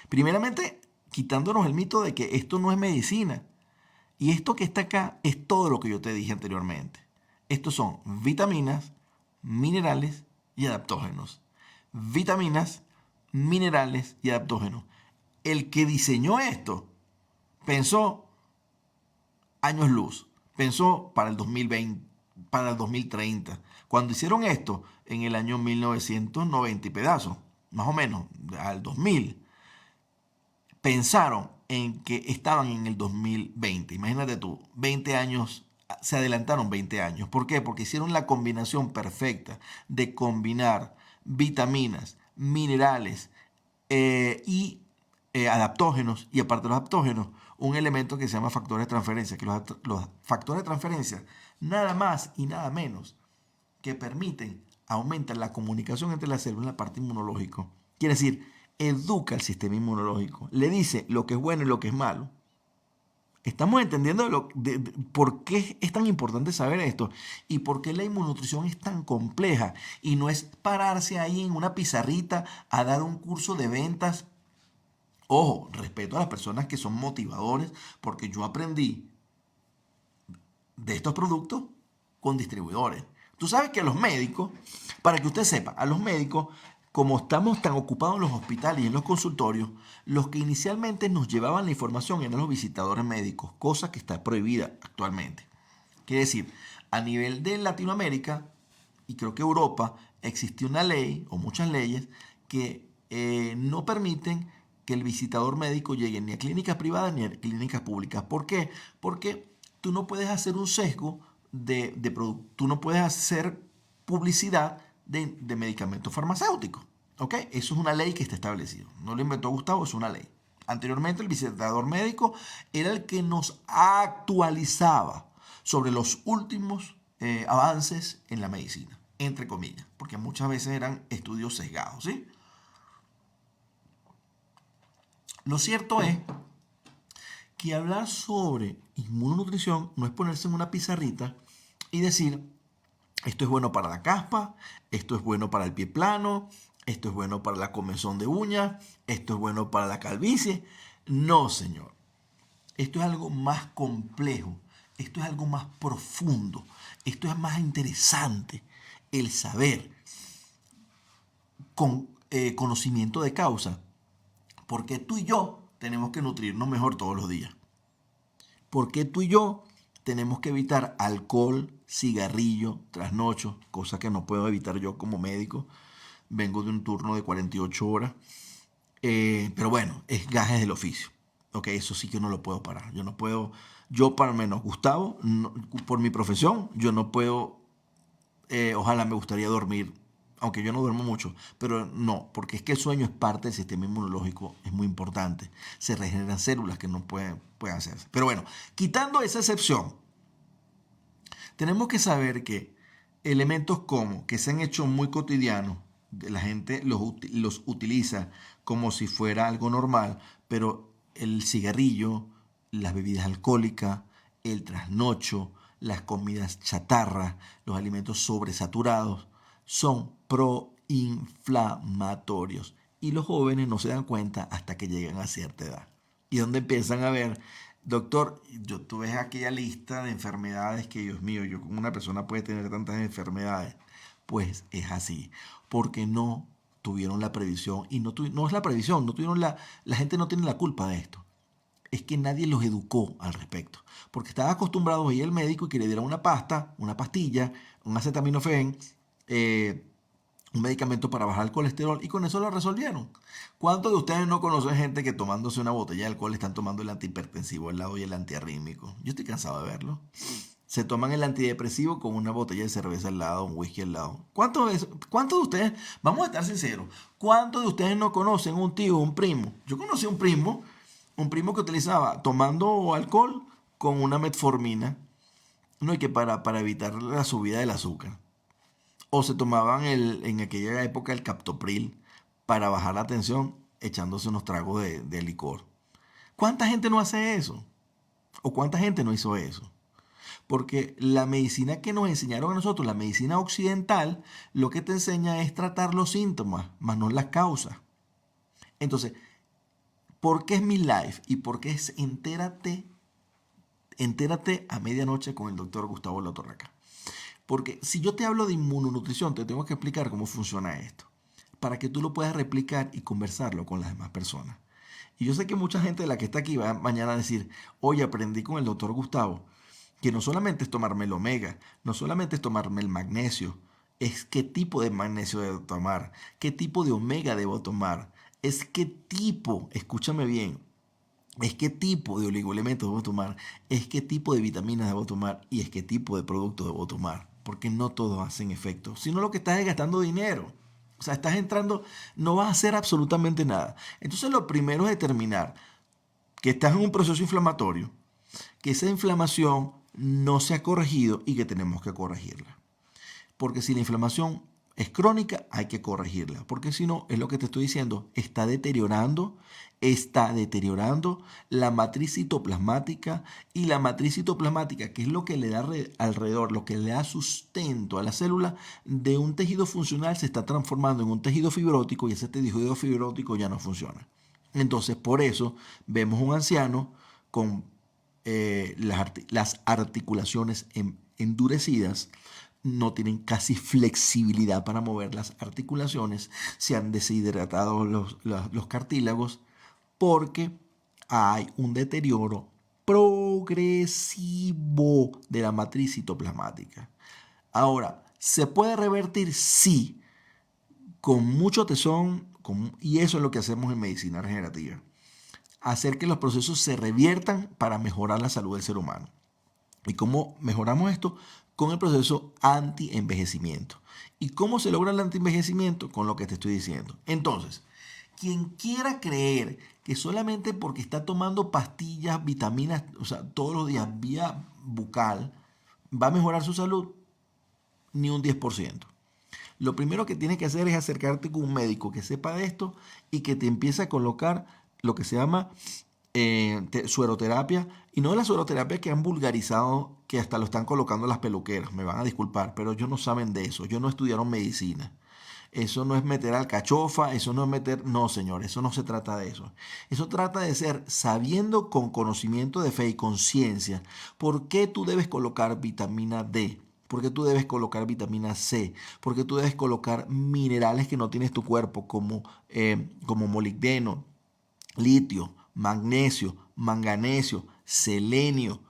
Primeramente, quitándonos el mito de que esto no es medicina. Y esto que está acá es todo lo que yo te dije anteriormente. Estos son vitaminas, minerales y adaptógenos. Vitaminas, minerales y adaptógenos. El que diseñó esto pensó años luz. Pensó para el 2020, para el 2030. Cuando hicieron esto en el año 1990 y pedazos, más o menos, al 2000, pensaron en que estaban en el 2020. Imagínate tú, 20 años, se adelantaron 20 años. ¿Por qué? Porque hicieron la combinación perfecta de combinar vitaminas, minerales y adaptógenos, y aparte de los adaptógenos, un elemento que se llama factores de transferencia, que los factores de transferencia, nada más y nada menos que permiten, aumentar la comunicación entre las células en la parte inmunológica. Quiere decir, educa el sistema inmunológico, le dice lo que es bueno y lo que es malo. Estamos entendiendo por qué es tan importante saber esto y por qué la inmunonutrición es tan compleja y no es pararse ahí en una pizarrita a dar un curso de ventas. Ojo, respeto a las personas que son motivadores porque yo aprendí de estos productos con distribuidores. Tú sabes que a los médicos, para que usted sepa, a los médicos, como estamos tan ocupados en los hospitales y en los consultorios, los que inicialmente nos llevaban la información eran los visitadores médicos, cosa que está prohibida actualmente. Quiere decir, a nivel de Latinoamérica y creo que Europa, existe una ley o muchas leyes que no permiten que el visitador médico llegue ni a clínicas privadas ni a clínicas públicas. ¿Por qué? Porque tú no puedes hacer un sesgo de producto, tú no puedes hacer publicidad de medicamentos farmacéuticos. ¿Ok? Eso es una ley que está establecida. No lo inventó Gustavo, es una ley. Anteriormente el visitador médico era el que nos actualizaba sobre los últimos avances en la medicina, entre comillas, porque muchas veces eran estudios sesgados, ¿sí? Lo cierto es que hablar sobre inmunonutrición no es ponerse en una pizarrita y decir, esto es bueno para la caspa, esto es bueno para el pie plano, esto es bueno para la comezón de uñas, esto es bueno para la calvicie. No, señor. Esto es algo más complejo, esto es algo más profundo, esto es más interesante, el saber con conocimiento de causa, porque tú y yo tenemos que nutrirnos mejor todos los días. Porque tú y yo tenemos que evitar alcohol, cigarrillo, trasnocho, cosa que no puedo evitar yo como médico. Vengo de un turno de 48 horas. Pero bueno, es gajes del oficio. Ok, eso sí que no lo puedo parar. Yo no puedo, yo para menos Gustavo, no, por mi profesión, yo no puedo, ojalá me gustaría dormir, aunque yo no duermo mucho, pero no, porque es que el sueño es parte del sistema inmunológico, es muy importante. Se regeneran células que no pueden hacerse. Pero bueno, quitando esa excepción, tenemos que saber que elementos como que se han hecho muy cotidianos, la gente los utiliza como si fuera algo normal, pero el cigarrillo, las bebidas alcohólicas, el trasnocho, las comidas chatarra, los alimentos sobresaturados, son proinflamatorios. Y los jóvenes no se dan cuenta hasta que llegan a cierta edad. Y donde empiezan a ver, doctor, tú ves aquella lista de enfermedades que, Dios mío, yo como una persona puede tener tantas enfermedades. Pues es así, porque no tuvieron la previsión. Y no es la previsión, no tuvieron la gente no tiene la culpa de esto. Es que nadie los educó al respecto. Porque estaban acostumbrados a ir al médico y que le dieran una pasta, una pastilla, un acetaminofén, un medicamento para bajar el colesterol y con eso lo resolvieron. ¿Cuántos de ustedes no conocen gente que tomándose una botella de alcohol están tomando el antihipertensivo al lado y el antiarrítmico? Yo estoy cansado de verlo. Se toman el antidepresivo con una botella de cerveza al lado, un whisky al lado. ¿Cuántos de ustedes, vamos a estar sinceros, cuántos de ustedes no conocen un tío, un primo? Yo conocí un primo que utilizaba tomando alcohol con una metformina, no hay que para evitar la subida del azúcar. O se tomaban en aquella época el captopril para bajar la tensión echándose unos tragos de licor. ¿Cuánta gente no hace eso? ¿O cuánta gente no hizo eso? Porque la medicina que nos enseñaron a nosotros, la medicina occidental, lo que te enseña es tratar los síntomas, más no las causas. Entonces, ¿por qué es mi life? ¿Y por qué es entérate a medianoche con el doctor Gustavo Latorraca? Porque si yo te hablo de inmunonutrición, te tengo que explicar cómo funciona esto, para que tú lo puedas replicar y conversarlo con las demás personas. Y yo sé que mucha gente de la que está aquí va mañana a decir, oye, aprendí con el doctor Gustavo, que no solamente es tomarme el omega, no solamente es tomarme el magnesio, es qué tipo de magnesio debo tomar, qué tipo de omega debo tomar, es qué tipo, escúchame bien, es qué tipo de oligoelementos debo tomar, es qué tipo de vitaminas debo tomar y es qué tipo de productos debo tomar, porque no todos hacen efecto, sino lo que estás es gastando dinero. O sea, estás entrando, no vas a hacer absolutamente nada. Entonces lo primero es determinar que estás en un proceso inflamatorio, que esa inflamación no se ha corregido y que tenemos que corregirla. Porque si la inflamación es crónica, hay que corregirla. Porque si no, es lo que te estoy diciendo, está deteriorando la matriz citoplasmática y la matriz citoplasmática, que es lo que le da alrededor, lo que le da sustento a la célula, de un tejido funcional se está transformando en un tejido fibrótico y ese tejido fibrótico ya no funciona. Entonces, por eso vemos un anciano con las articulaciones endurecidas, no tienen casi flexibilidad para mover las articulaciones, se han deshidratado los cartílagos porque hay un deterioro progresivo de la matriz citoplasmática. Ahora, ¿se puede revertir? Sí, con mucho tesón, y eso es lo que hacemos en medicina regenerativa. Hacer que los procesos se reviertan para mejorar la salud del ser humano. ¿Y cómo mejoramos esto? Con el proceso anti-envejecimiento. ¿Y cómo se logra el anti-envejecimiento? Con lo que te estoy diciendo. Entonces, quien quiera creer que solamente porque está tomando pastillas, vitaminas, o sea, todos los días vía bucal, va a mejorar su salud, ni un 10%. Lo primero que tienes que hacer es acercarte con un médico que sepa de esto y que te empiece a colocar lo que se llama sueroterapia, y no de la sueroterapia que han vulgarizado, que hasta lo están colocando las peluqueras, me van a disculpar, pero ellos no saben de eso, ellos no estudiaron medicina. Eso no es meter alcachofa, eso no es meter... No, señor, eso no se trata de eso. Eso trata de ser sabiendo con conocimiento de fe y conciencia por qué tú debes colocar vitamina D, por qué tú debes colocar vitamina C, por qué tú debes colocar minerales que no tienes tu cuerpo como molibdeno, litio, magnesio, manganesio, selenio.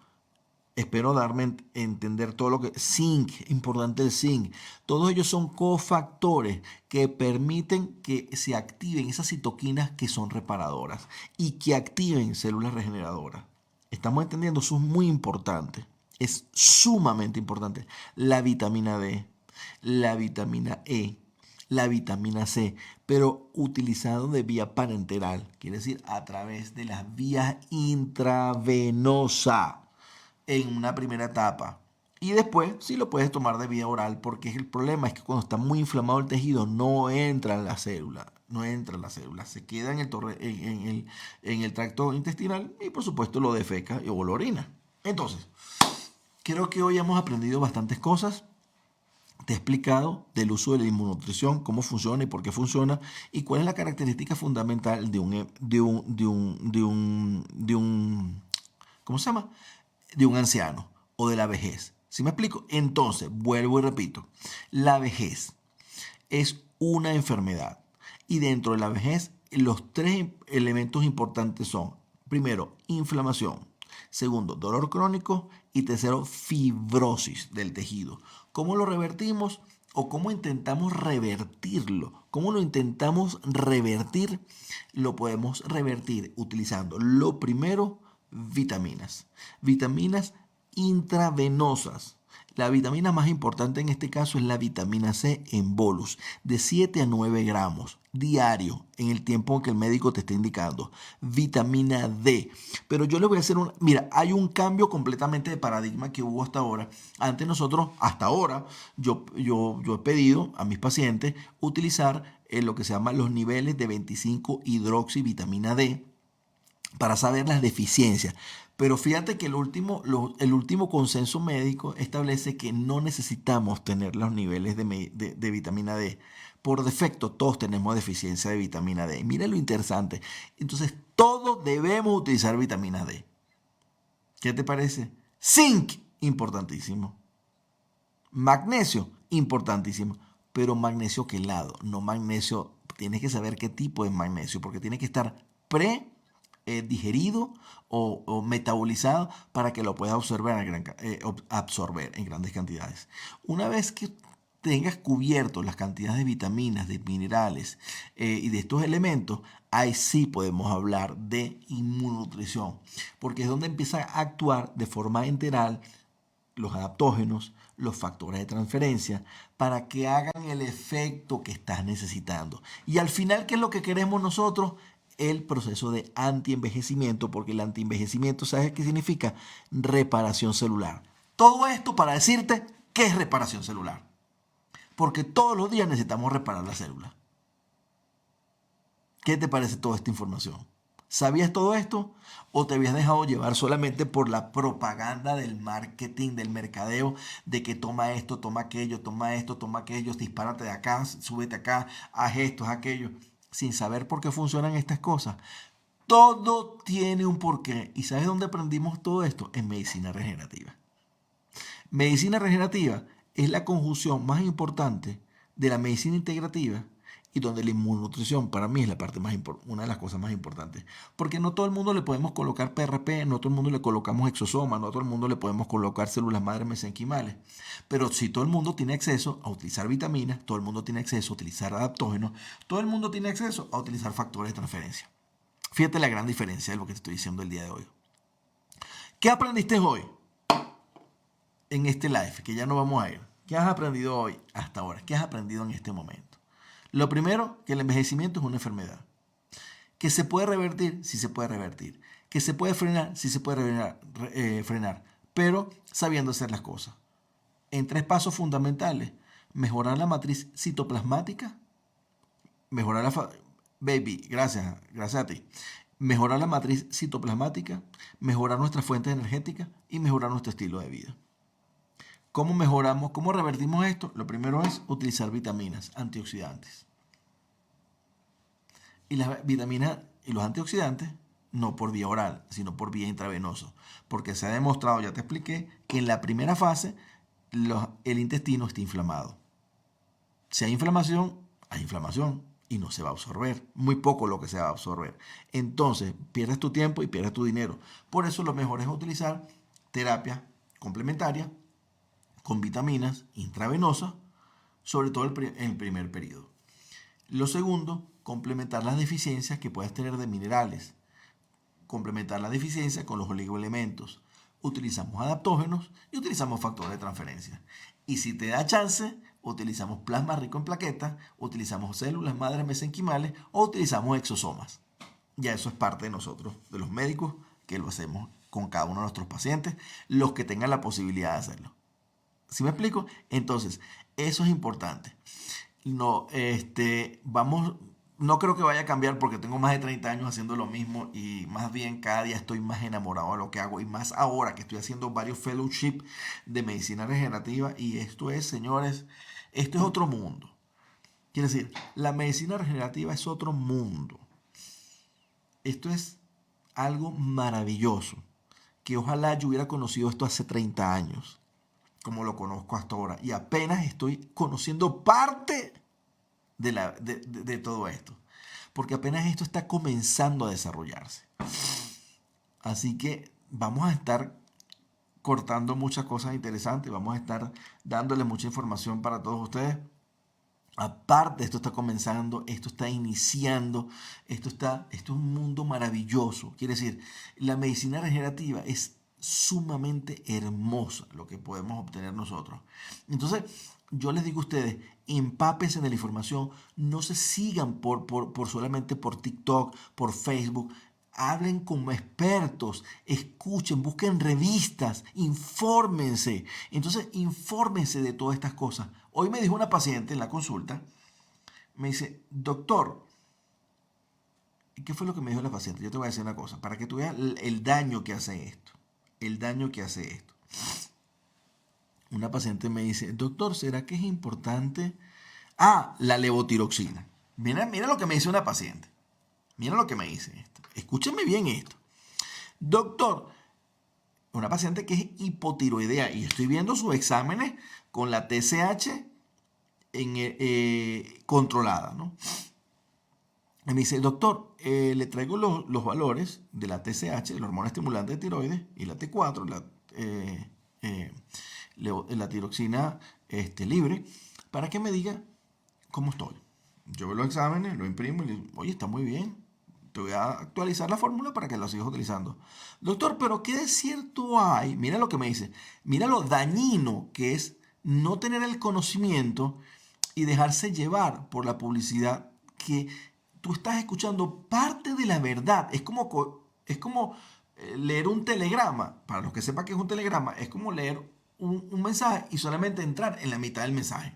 Espero darme a entender todo lo que... Zinc, importante el zinc. Todos ellos son cofactores que permiten que se activen esas citoquinas que son reparadoras y que activen células regeneradoras. ¿Estamos entendiendo? Eso es muy importante. Es sumamente importante. La vitamina D, la vitamina E, la vitamina C, pero utilizado de vía parenteral, quiere decir a través de las vías intravenosa en una primera etapa. Y después sí lo puedes tomar de vía oral, porque el problema es que cuando está muy inflamado el tejido no entra en la célula, no entra en la célula, se queda en el tracto intestinal y por supuesto lo defeca o lo orina. Entonces, creo que hoy hemos aprendido bastantes cosas. Te he explicado del uso de la inmunonutrición, cómo funciona y por qué funciona, y cuál es la característica fundamental ¿cómo se llama? De un anciano o de la vejez. ¿Sí me explico? Entonces, vuelvo y repito, la vejez es una enfermedad y dentro de la vejez los tres elementos importantes son, primero, inflamación, segundo, dolor crónico y tercero, fibrosis del tejido. ¿Cómo lo revertimos o cómo intentamos revertirlo? ¿Cómo lo intentamos revertir? Lo podemos revertir utilizando lo primero, vitaminas. Vitaminas intravenosas. La vitamina más importante en este caso es la vitamina C en bolus, de 7 a 9 gramos diario en el tiempo que el médico te esté indicando. Vitamina D. Pero yo le voy a hacer un... Mira, hay un cambio completamente de paradigma que hubo hasta ahora. Antes nosotros, hasta ahora, yo he pedido a mis pacientes utilizar lo que se llama los niveles de 25 hidroxivitamina D para saber las deficiencias. Pero fíjate que el último consenso médico establece que no necesitamos tener los niveles de vitamina D. Por defecto, todos tenemos deficiencia de vitamina D. Mira lo interesante. Entonces, todos debemos utilizar vitamina D. ¿Qué te parece? Zinc, importantísimo. Magnesio, importantísimo. Pero magnesio quelado, no magnesio. Tienes que saber qué tipo de magnesio, porque tiene que estar digerido o metabolizado para que lo puedas absorber en grandes cantidades. Una vez que tengas cubierto las cantidades de vitaminas, de minerales y de estos elementos, ahí sí podemos hablar de inmunonutrición, porque es donde empieza a actuar de forma enteral los adaptógenos, los factores de transferencia, para que hagan el efecto que estás necesitando. Y al final, ¿qué es lo que queremos nosotros? El proceso de antienvejecimiento, porque el antienvejecimiento, ¿sabes qué significa? Reparación celular. Todo esto para decirte qué es reparación celular. Porque todos los días necesitamos reparar la célula. ¿Qué te parece toda esta información? ¿Sabías todo esto o te habías dejado llevar solamente por la propaganda del marketing, del mercadeo, de que toma esto, toma aquello, toma esto, toma aquello, dispárate de acá, súbete acá, haz esto, haz aquello, sin saber por qué funcionan estas cosas? Todo tiene un porqué. ¿Y sabes dónde aprendimos todo esto? En medicina regenerativa. Medicina regenerativa es la conjunción más importante de la medicina integrativa y donde la inmunonutrición para mí es la parte una de las cosas más importantes. Porque no todo el mundo le podemos colocar PRP, no todo el mundo le colocamos exosoma, no todo el mundo le podemos colocar células madre mesenquimales. Pero si todo el mundo tiene acceso a utilizar vitaminas, todo el mundo tiene acceso a utilizar adaptógenos, todo el mundo tiene acceso a utilizar factores de transferencia. Fíjate la gran diferencia de lo que te estoy diciendo el día de hoy. ¿Qué aprendiste hoy en este live? Que ya no vamos a ir. ¿Qué has aprendido hoy hasta ahora? ¿Qué has aprendido en este momento? Lo primero, que el envejecimiento es una enfermedad. ¿Que se puede revertir? Sí se puede revertir. ¿Que se puede frenar? Sí se puede frenar. Pero sabiendo hacer las cosas. En 3 pasos fundamentales. Mejorar la matriz citoplasmática. Mejorar la... Baby, gracias a ti. Mejorar la matriz citoplasmática. Mejorar nuestra fuente energética. Y mejorar nuestro estilo de vida. ¿Cómo mejoramos? ¿Cómo revertimos esto? Lo primero es utilizar vitaminas, antioxidantes. Y las vitaminas y los antioxidantes no por vía oral, sino por vía intravenosa. Porque se ha demostrado, ya te expliqué, que en la primera fase el intestino está inflamado. Si hay inflamación y no se va a absorber. Muy poco lo que se va a absorber. Entonces pierdes tu tiempo y pierdes tu dinero. Por eso lo mejor es utilizar terapia complementaria con vitaminas intravenosas, sobre todo en el primer periodo. Lo segundo, complementar las deficiencias que puedes tener de minerales. Complementar la deficiencia con los oligoelementos. Utilizamos adaptógenos y utilizamos factores de transferencia. Y si te da chance, utilizamos plasma rico en plaquetas, utilizamos células madre mesenquimales o utilizamos exosomas. Ya eso es parte de nosotros, de los médicos, que lo hacemos con cada uno de nuestros pacientes, los que tengan la posibilidad de hacerlo. ¿Sí me explico? Entonces, eso es importante. No, vamos no creo que vaya a cambiar porque tengo más de 30 años haciendo lo mismo y más bien cada día estoy más enamorado de lo que hago y más ahora que estoy haciendo varios fellowship de medicina regenerativa y esto es, señores, esto es otro mundo. Quiere decir, la medicina regenerativa es otro mundo. Esto es algo maravilloso, que ojalá yo hubiera conocido esto hace 30 años, como lo conozco hasta ahora, y apenas estoy conociendo parte de todo esto, porque apenas esto está comenzando a desarrollarse. Así que vamos a estar cortando muchas cosas interesantes, vamos a estar dándole mucha información para todos ustedes. Aparte, esto está comenzando, esto está iniciando, esto es un mundo maravilloso. Quiere decir, la medicina regenerativa es sumamente hermosa lo que podemos obtener nosotros. Entonces, yo les digo a ustedes, empápense de la información, no se sigan por solamente por TikTok, por Facebook. Hablen como expertos, escuchen, busquen revistas, infórmense. Entonces, infórmense de todas estas cosas. Hoy me dijo una paciente en la consulta, me dice, doctor, ¿qué fue lo que me dijo la paciente? Yo te voy a decir una cosa, para que tú veas el daño que hace esto. El daño que hace esto. Una paciente me dice, doctor, ¿será que es importante? La levotiroxina. Mira lo que me dice una paciente. Mira lo que me dice esto. Escúchenme bien esto. Doctor, una paciente que es hipotiroidea y estoy viendo sus exámenes con la TSH controlada, ¿no? Y me dice, doctor, le traigo los valores de la TSH, la hormona estimulante de tiroides, y la T4, la tiroxina libre, para que me diga cómo estoy. Yo veo los exámenes, lo imprimo y le digo, oye, está muy bien. Te voy a actualizar la fórmula para que la sigas utilizando. Doctor, pero ¿qué de cierto hay? Mira lo que me dice. Mira lo dañino que es no tener el conocimiento y dejarse llevar por la publicidad que tú estás escuchando parte de la verdad. Es como leer un telegrama. Para los que sepan que es un telegrama, es como leer un mensaje y solamente entrar en la mitad del mensaje.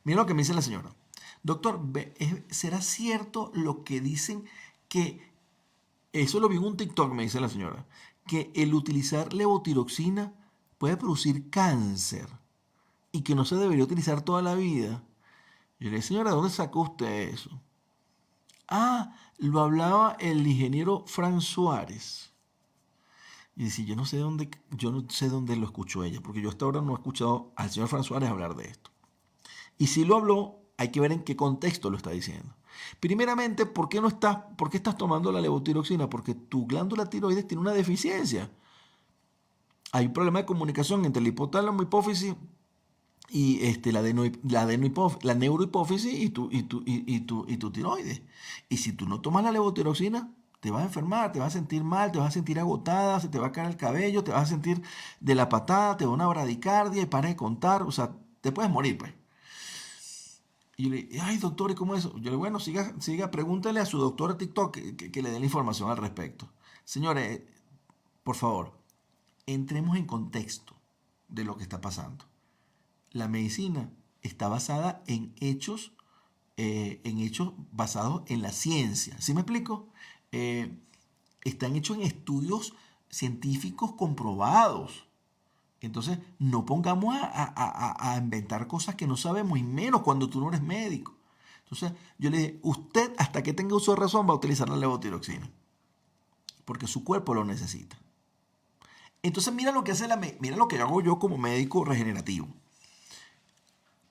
Mira lo que me dice la señora. Doctor, ¿será cierto lo que dicen que, eso lo vi en un TikTok, me dice la señora, que el utilizar levotiroxina puede producir cáncer y que no se debería utilizar toda la vida? Yo le dije, señora, ¿dónde sacó usted eso? Lo hablaba el ingeniero Fran Suárez. Y dice, yo no sé dónde lo escuchó ella, porque yo hasta ahora no he escuchado al señor Fran Suárez hablar de esto. Y si lo habló, hay que ver en qué contexto lo está diciendo. Primeramente, ¿por qué estás tomando la levotiroxina? Porque tu glándula tiroides tiene una deficiencia. Hay un problema de comunicación entre el hipotálamo, hipófisis y la neurohipófisis y tu tiroides. Y si tú no tomas la levotiroxina, te vas a enfermar, te vas a sentir mal, te vas a sentir agotada, se te va a caer el cabello, te vas a sentir de la patada, te da una bradicardia y paras de contar, o sea, te puedes morir, pues. Y yo le dije, ay, doctor, ¿y cómo es eso? Yo le digo, bueno, siga, pregúntele a su doctor de TikTok que le dé la información al respecto. Señores, por favor, entremos en contexto de lo que está pasando. La medicina está basada en hechos basados en la ciencia. ¿Sí me explico? Están hechos en estudios científicos comprobados. Entonces, no pongamos a inventar cosas que no sabemos, y menos cuando tú no eres médico. Entonces, yo le dije, usted, hasta que tenga uso de razón, va a utilizar la levotiroxina, porque su cuerpo lo necesita. Entonces, mira lo que hago yo como médico regenerativo.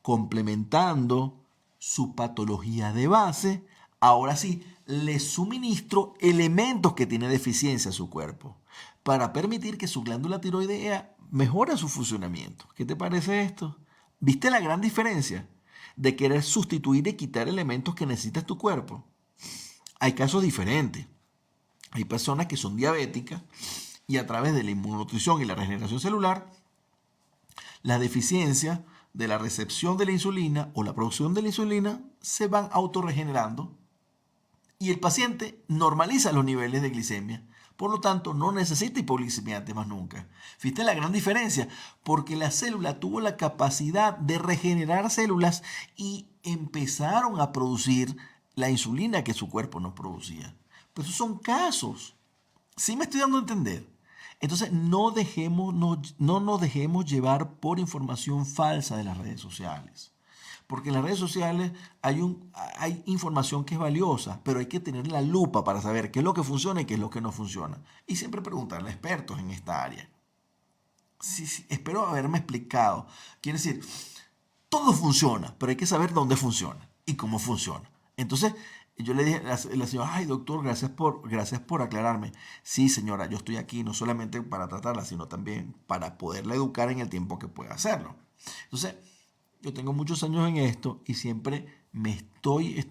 Complementando su patología de base, ahora sí, le suministro elementos que tiene deficiencia a su cuerpo para permitir que su glándula tiroidea mejore su funcionamiento. ¿Qué te parece esto? ¿Viste la gran diferencia de querer sustituir y quitar elementos que necesitas tu cuerpo? Hay casos diferentes. Hay personas que son diabéticas y a través de la inmunonutrición y la regeneración celular, la deficiencia de la recepción de la insulina o la producción de la insulina se van autorregenerando y el paciente normaliza los niveles de glicemia. Por lo tanto, no necesita hipoglicemiante más nunca. ¿Viste la gran diferencia? Porque la célula tuvo la capacidad de regenerar células y empezaron a producir la insulina que su cuerpo no producía. Pero esos son casos. ¿Sí me estoy dando a entender? Entonces, no nos dejemos llevar por información falsa de las redes sociales. Porque en las redes sociales hay información que es valiosa, pero hay que tener la lupa para saber qué es lo que funciona y qué es lo que no funciona. Y siempre preguntarle a expertos en esta área. Sí, sí, espero haberme explicado. Quiere decir, todo funciona, pero hay que saber dónde funciona y cómo funciona. Entonces, yo le dije a la señora, ay doctor, gracias por aclararme. Sí, señora, yo estoy aquí no solamente para tratarla, sino también para poderla educar en el tiempo que pueda hacerlo. Entonces, yo tengo muchos años en esto y siempre me estoy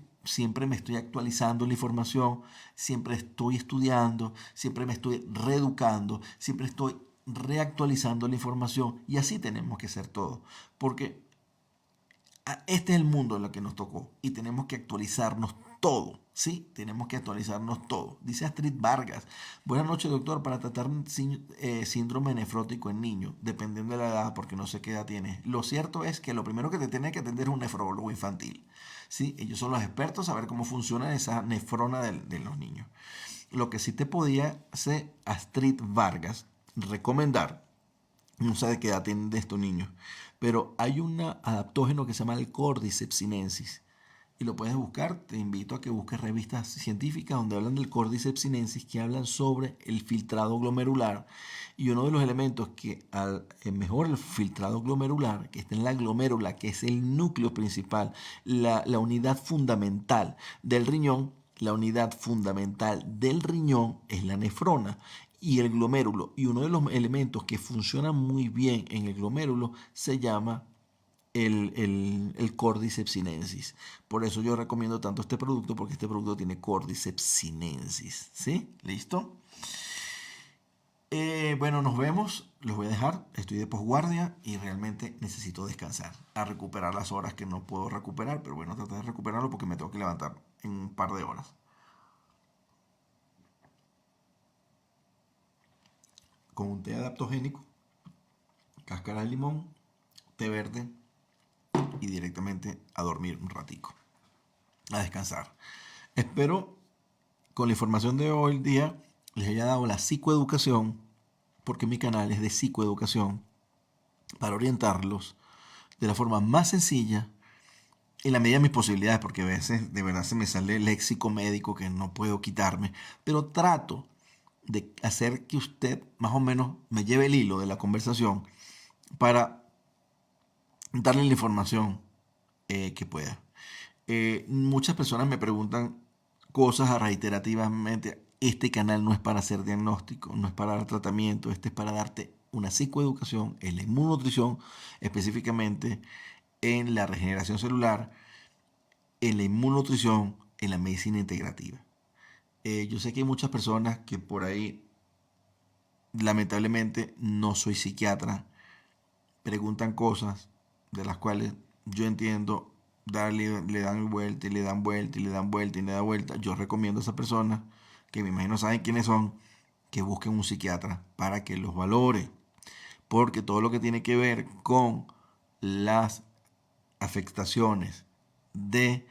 actualizando la información, siempre estoy estudiando, siempre me estoy reeducando, siempre estoy reactualizando la información y así tenemos que ser todos. Porque este es el mundo en el que nos tocó y tenemos que actualizarnos todo, ¿sí? Tenemos que actualizarnos todo. Dice Astrid Vargas, buenas noches doctor, para tratar síndrome nefrótico en niños, dependiendo de la edad, porque no sé qué edad tienes. Lo cierto es que lo primero que te tiene que atender es un nefrólogo infantil, ¿sí? Ellos son los expertos a ver cómo funciona esa nefrona de los niños. Lo que sí te podía hacer Astrid Vargas recomendar, no sé de qué edad tienen de estos niños, pero hay un adaptógeno que se llama el Cordyceps sinensis y lo puedes buscar. Te invito a que busques revistas científicas donde hablan del Cordyceps sinensis, que hablan sobre el filtrado glomerular, y uno de los elementos que mejora el filtrado glomerular, que está en la glomérula, que es el núcleo principal, la unidad fundamental del riñón. La unidad fundamental del riñón es la nefrona y el glomérulo. Y uno de los elementos que funciona muy bien en el glomérulo se llama el Cordyceps sinensis. Por eso yo recomiendo tanto este producto, porque este producto tiene Cordyceps sinensis. ¿Sí? ¿Listo? Bueno, nos vemos. Los voy a dejar. Estoy de posguardia y realmente necesito descansar. A recuperar las horas que no puedo recuperar. Pero bueno, tratar de recuperarlo porque me tengo que levantar en un par de horas. Con un té adaptogénico, cáscara de limón, té verde y directamente a dormir un ratico, a descansar. Espero con la información de hoy día les haya dado la psicoeducación, porque mi canal es de psicoeducación, para orientarlos de la forma más sencilla, en la medida de mis posibilidades, porque a veces de verdad se me sale el léxico médico que no puedo quitarme, pero trato de hacer que usted más o menos me lleve el hilo de la conversación para darle la información que pueda. Muchas personas me preguntan cosas reiterativamente. Este canal no es para hacer diagnóstico, no es para dar tratamiento, este es para darte una psicoeducación en la inmunonutrición, específicamente en la regeneración celular, en la inmunonutrición, en la medicina integrativa. Yo sé que hay muchas personas que por ahí, lamentablemente, no soy psiquiatra, preguntan cosas de las cuales yo entiendo, le dan vuelta y le dan vuelta y le dan vuelta y le dan vuelta. Yo recomiendo a esas personas, que me imagino saben quiénes son, que busquen un psiquiatra para que los valore. Porque todo lo que tiene que ver con las afectaciones de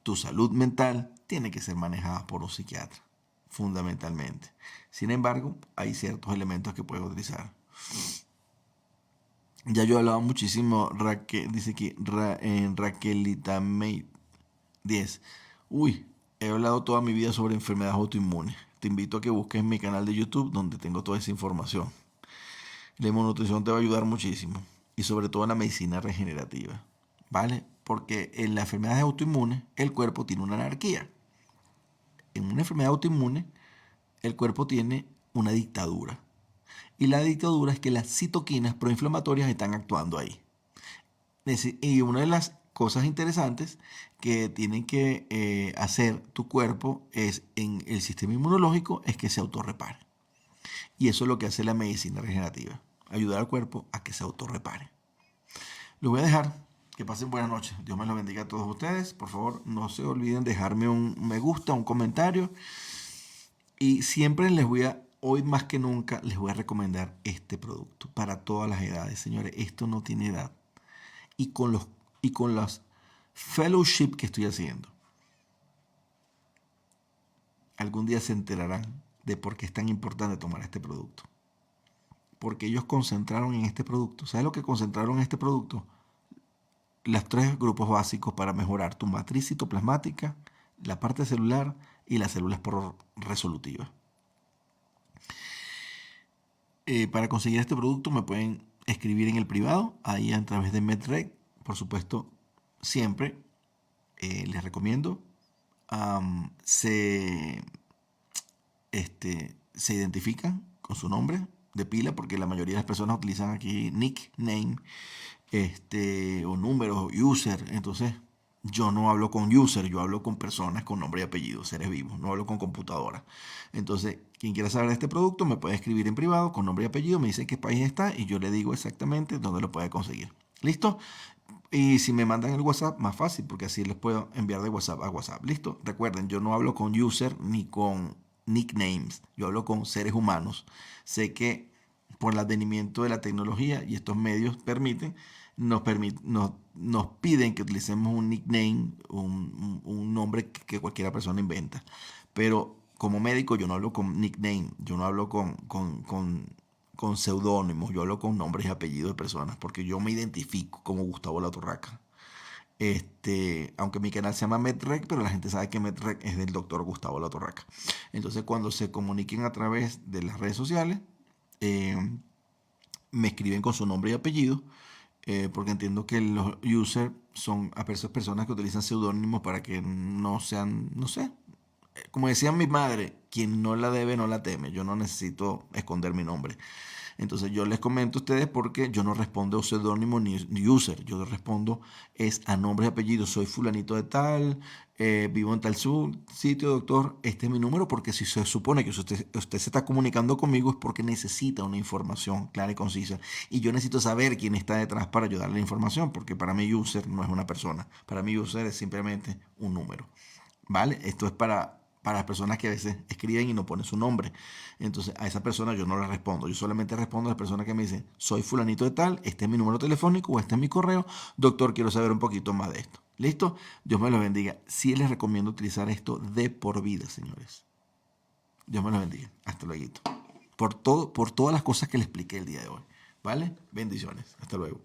tu salud mental tiene que ser manejada por un psiquiatra, fundamentalmente. Sin embargo, hay ciertos elementos que puedes utilizar. Ya yo he hablado muchísimo, Raquel, dice aquí, en Raquelita May 10. Uy, he hablado toda mi vida sobre enfermedades autoinmunes. Te invito a que busques mi canal de YouTube donde tengo toda esa información. La inmunonutrición te va a ayudar muchísimo y sobre todo en la medicina regenerativa, ¿vale? Porque en las enfermedades autoinmunes el cuerpo tiene una anarquía. En una enfermedad autoinmune el cuerpo tiene una dictadura. Y la dictadura es que las citoquinas proinflamatorias están actuando ahí. Y una de las cosas interesantes que tienen que hacer tu cuerpo es en el sistema inmunológico es que se autorrepare. Y eso es lo que hace la medicina regenerativa, ayudar al cuerpo a que se autorrepare. Lo voy a dejar. Que pasen buenas noches. Dios me los bendiga a todos ustedes. Por favor, no se olviden dejarme un me gusta, un comentario. Y siempre hoy más que nunca, les voy a recomendar este producto para todas las edades. Señores, esto no tiene edad. Y con las fellowship que estoy haciendo, algún día se enterarán de por qué es tan importante tomar este producto. Porque ellos concentraron en este producto. ¿Sabes lo que concentraron en este producto? Los 3 grupos básicos para mejorar tu matriz citoplasmática, la parte celular y las células por resolutivas. Para conseguir este producto me pueden escribir en el privado, ahí a través de MedRec. Por supuesto, siempre les recomiendo. Se identifican con su nombre de pila, porque la mayoría de las personas utilizan aquí nickname, o números, user. Entonces, yo no hablo con user, yo hablo con personas con nombre y apellido, seres vivos, no hablo con computadoras. Entonces, quien quiera saber de este producto me puede escribir en privado con nombre y apellido, me dice qué país está y yo le digo exactamente dónde lo puede conseguir. ¿Listo? Y si me mandan el WhatsApp, más fácil, porque así les puedo enviar de WhatsApp a WhatsApp. ¿Listo? Recuerden, yo no hablo con user ni con nicknames, yo hablo con seres humanos. Sé que por el advenimiento de la tecnología y estos medios nos piden que utilicemos un nickname, un nombre que cualquiera persona inventa. Pero como médico yo no hablo con nickname, yo no hablo con seudónimos, yo hablo con nombres y apellidos de personas, porque yo me identifico como Gustavo La Torraca. Aunque mi canal se llama MedRec, pero la gente sabe que MedRec es del doctor Gustavo La Torraca. Entonces, cuando se comuniquen a través de las redes sociales, eh, me escriben con su nombre y apellido, porque entiendo que los users son a personas que utilizan seudónimos para que no sean, no sé, como decía mi madre, quien no la debe no la teme. Yo no necesito esconder mi nombre. Entonces yo les comento a ustedes porque yo no respondo a seudónimo ni user. Yo respondo es a nombre y apellido. Soy fulanito de tal, vivo en tal sitio, doctor. Este es mi número, porque si se supone que usted se está comunicando conmigo es porque necesita una información clara y concisa. Y yo necesito saber quién está detrás para ayudarle la información, porque para mí user no es una persona. Para mí user es simplemente un número. ¿Vale? Esto es para las personas que a veces escriben y no ponen su nombre. Entonces, a esa persona yo no le respondo. Yo solamente respondo a las personas que me dicen, soy fulanito de tal, este es mi número telefónico o este es mi correo. Doctor, quiero saber un poquito más de esto. ¿Listo? Dios me lo bendiga. Sí les recomiendo utilizar esto de por vida, señores. Dios me lo bendiga. Hasta luego. Por todas las cosas que le expliqué el día de hoy. ¿Vale? Bendiciones. Hasta luego.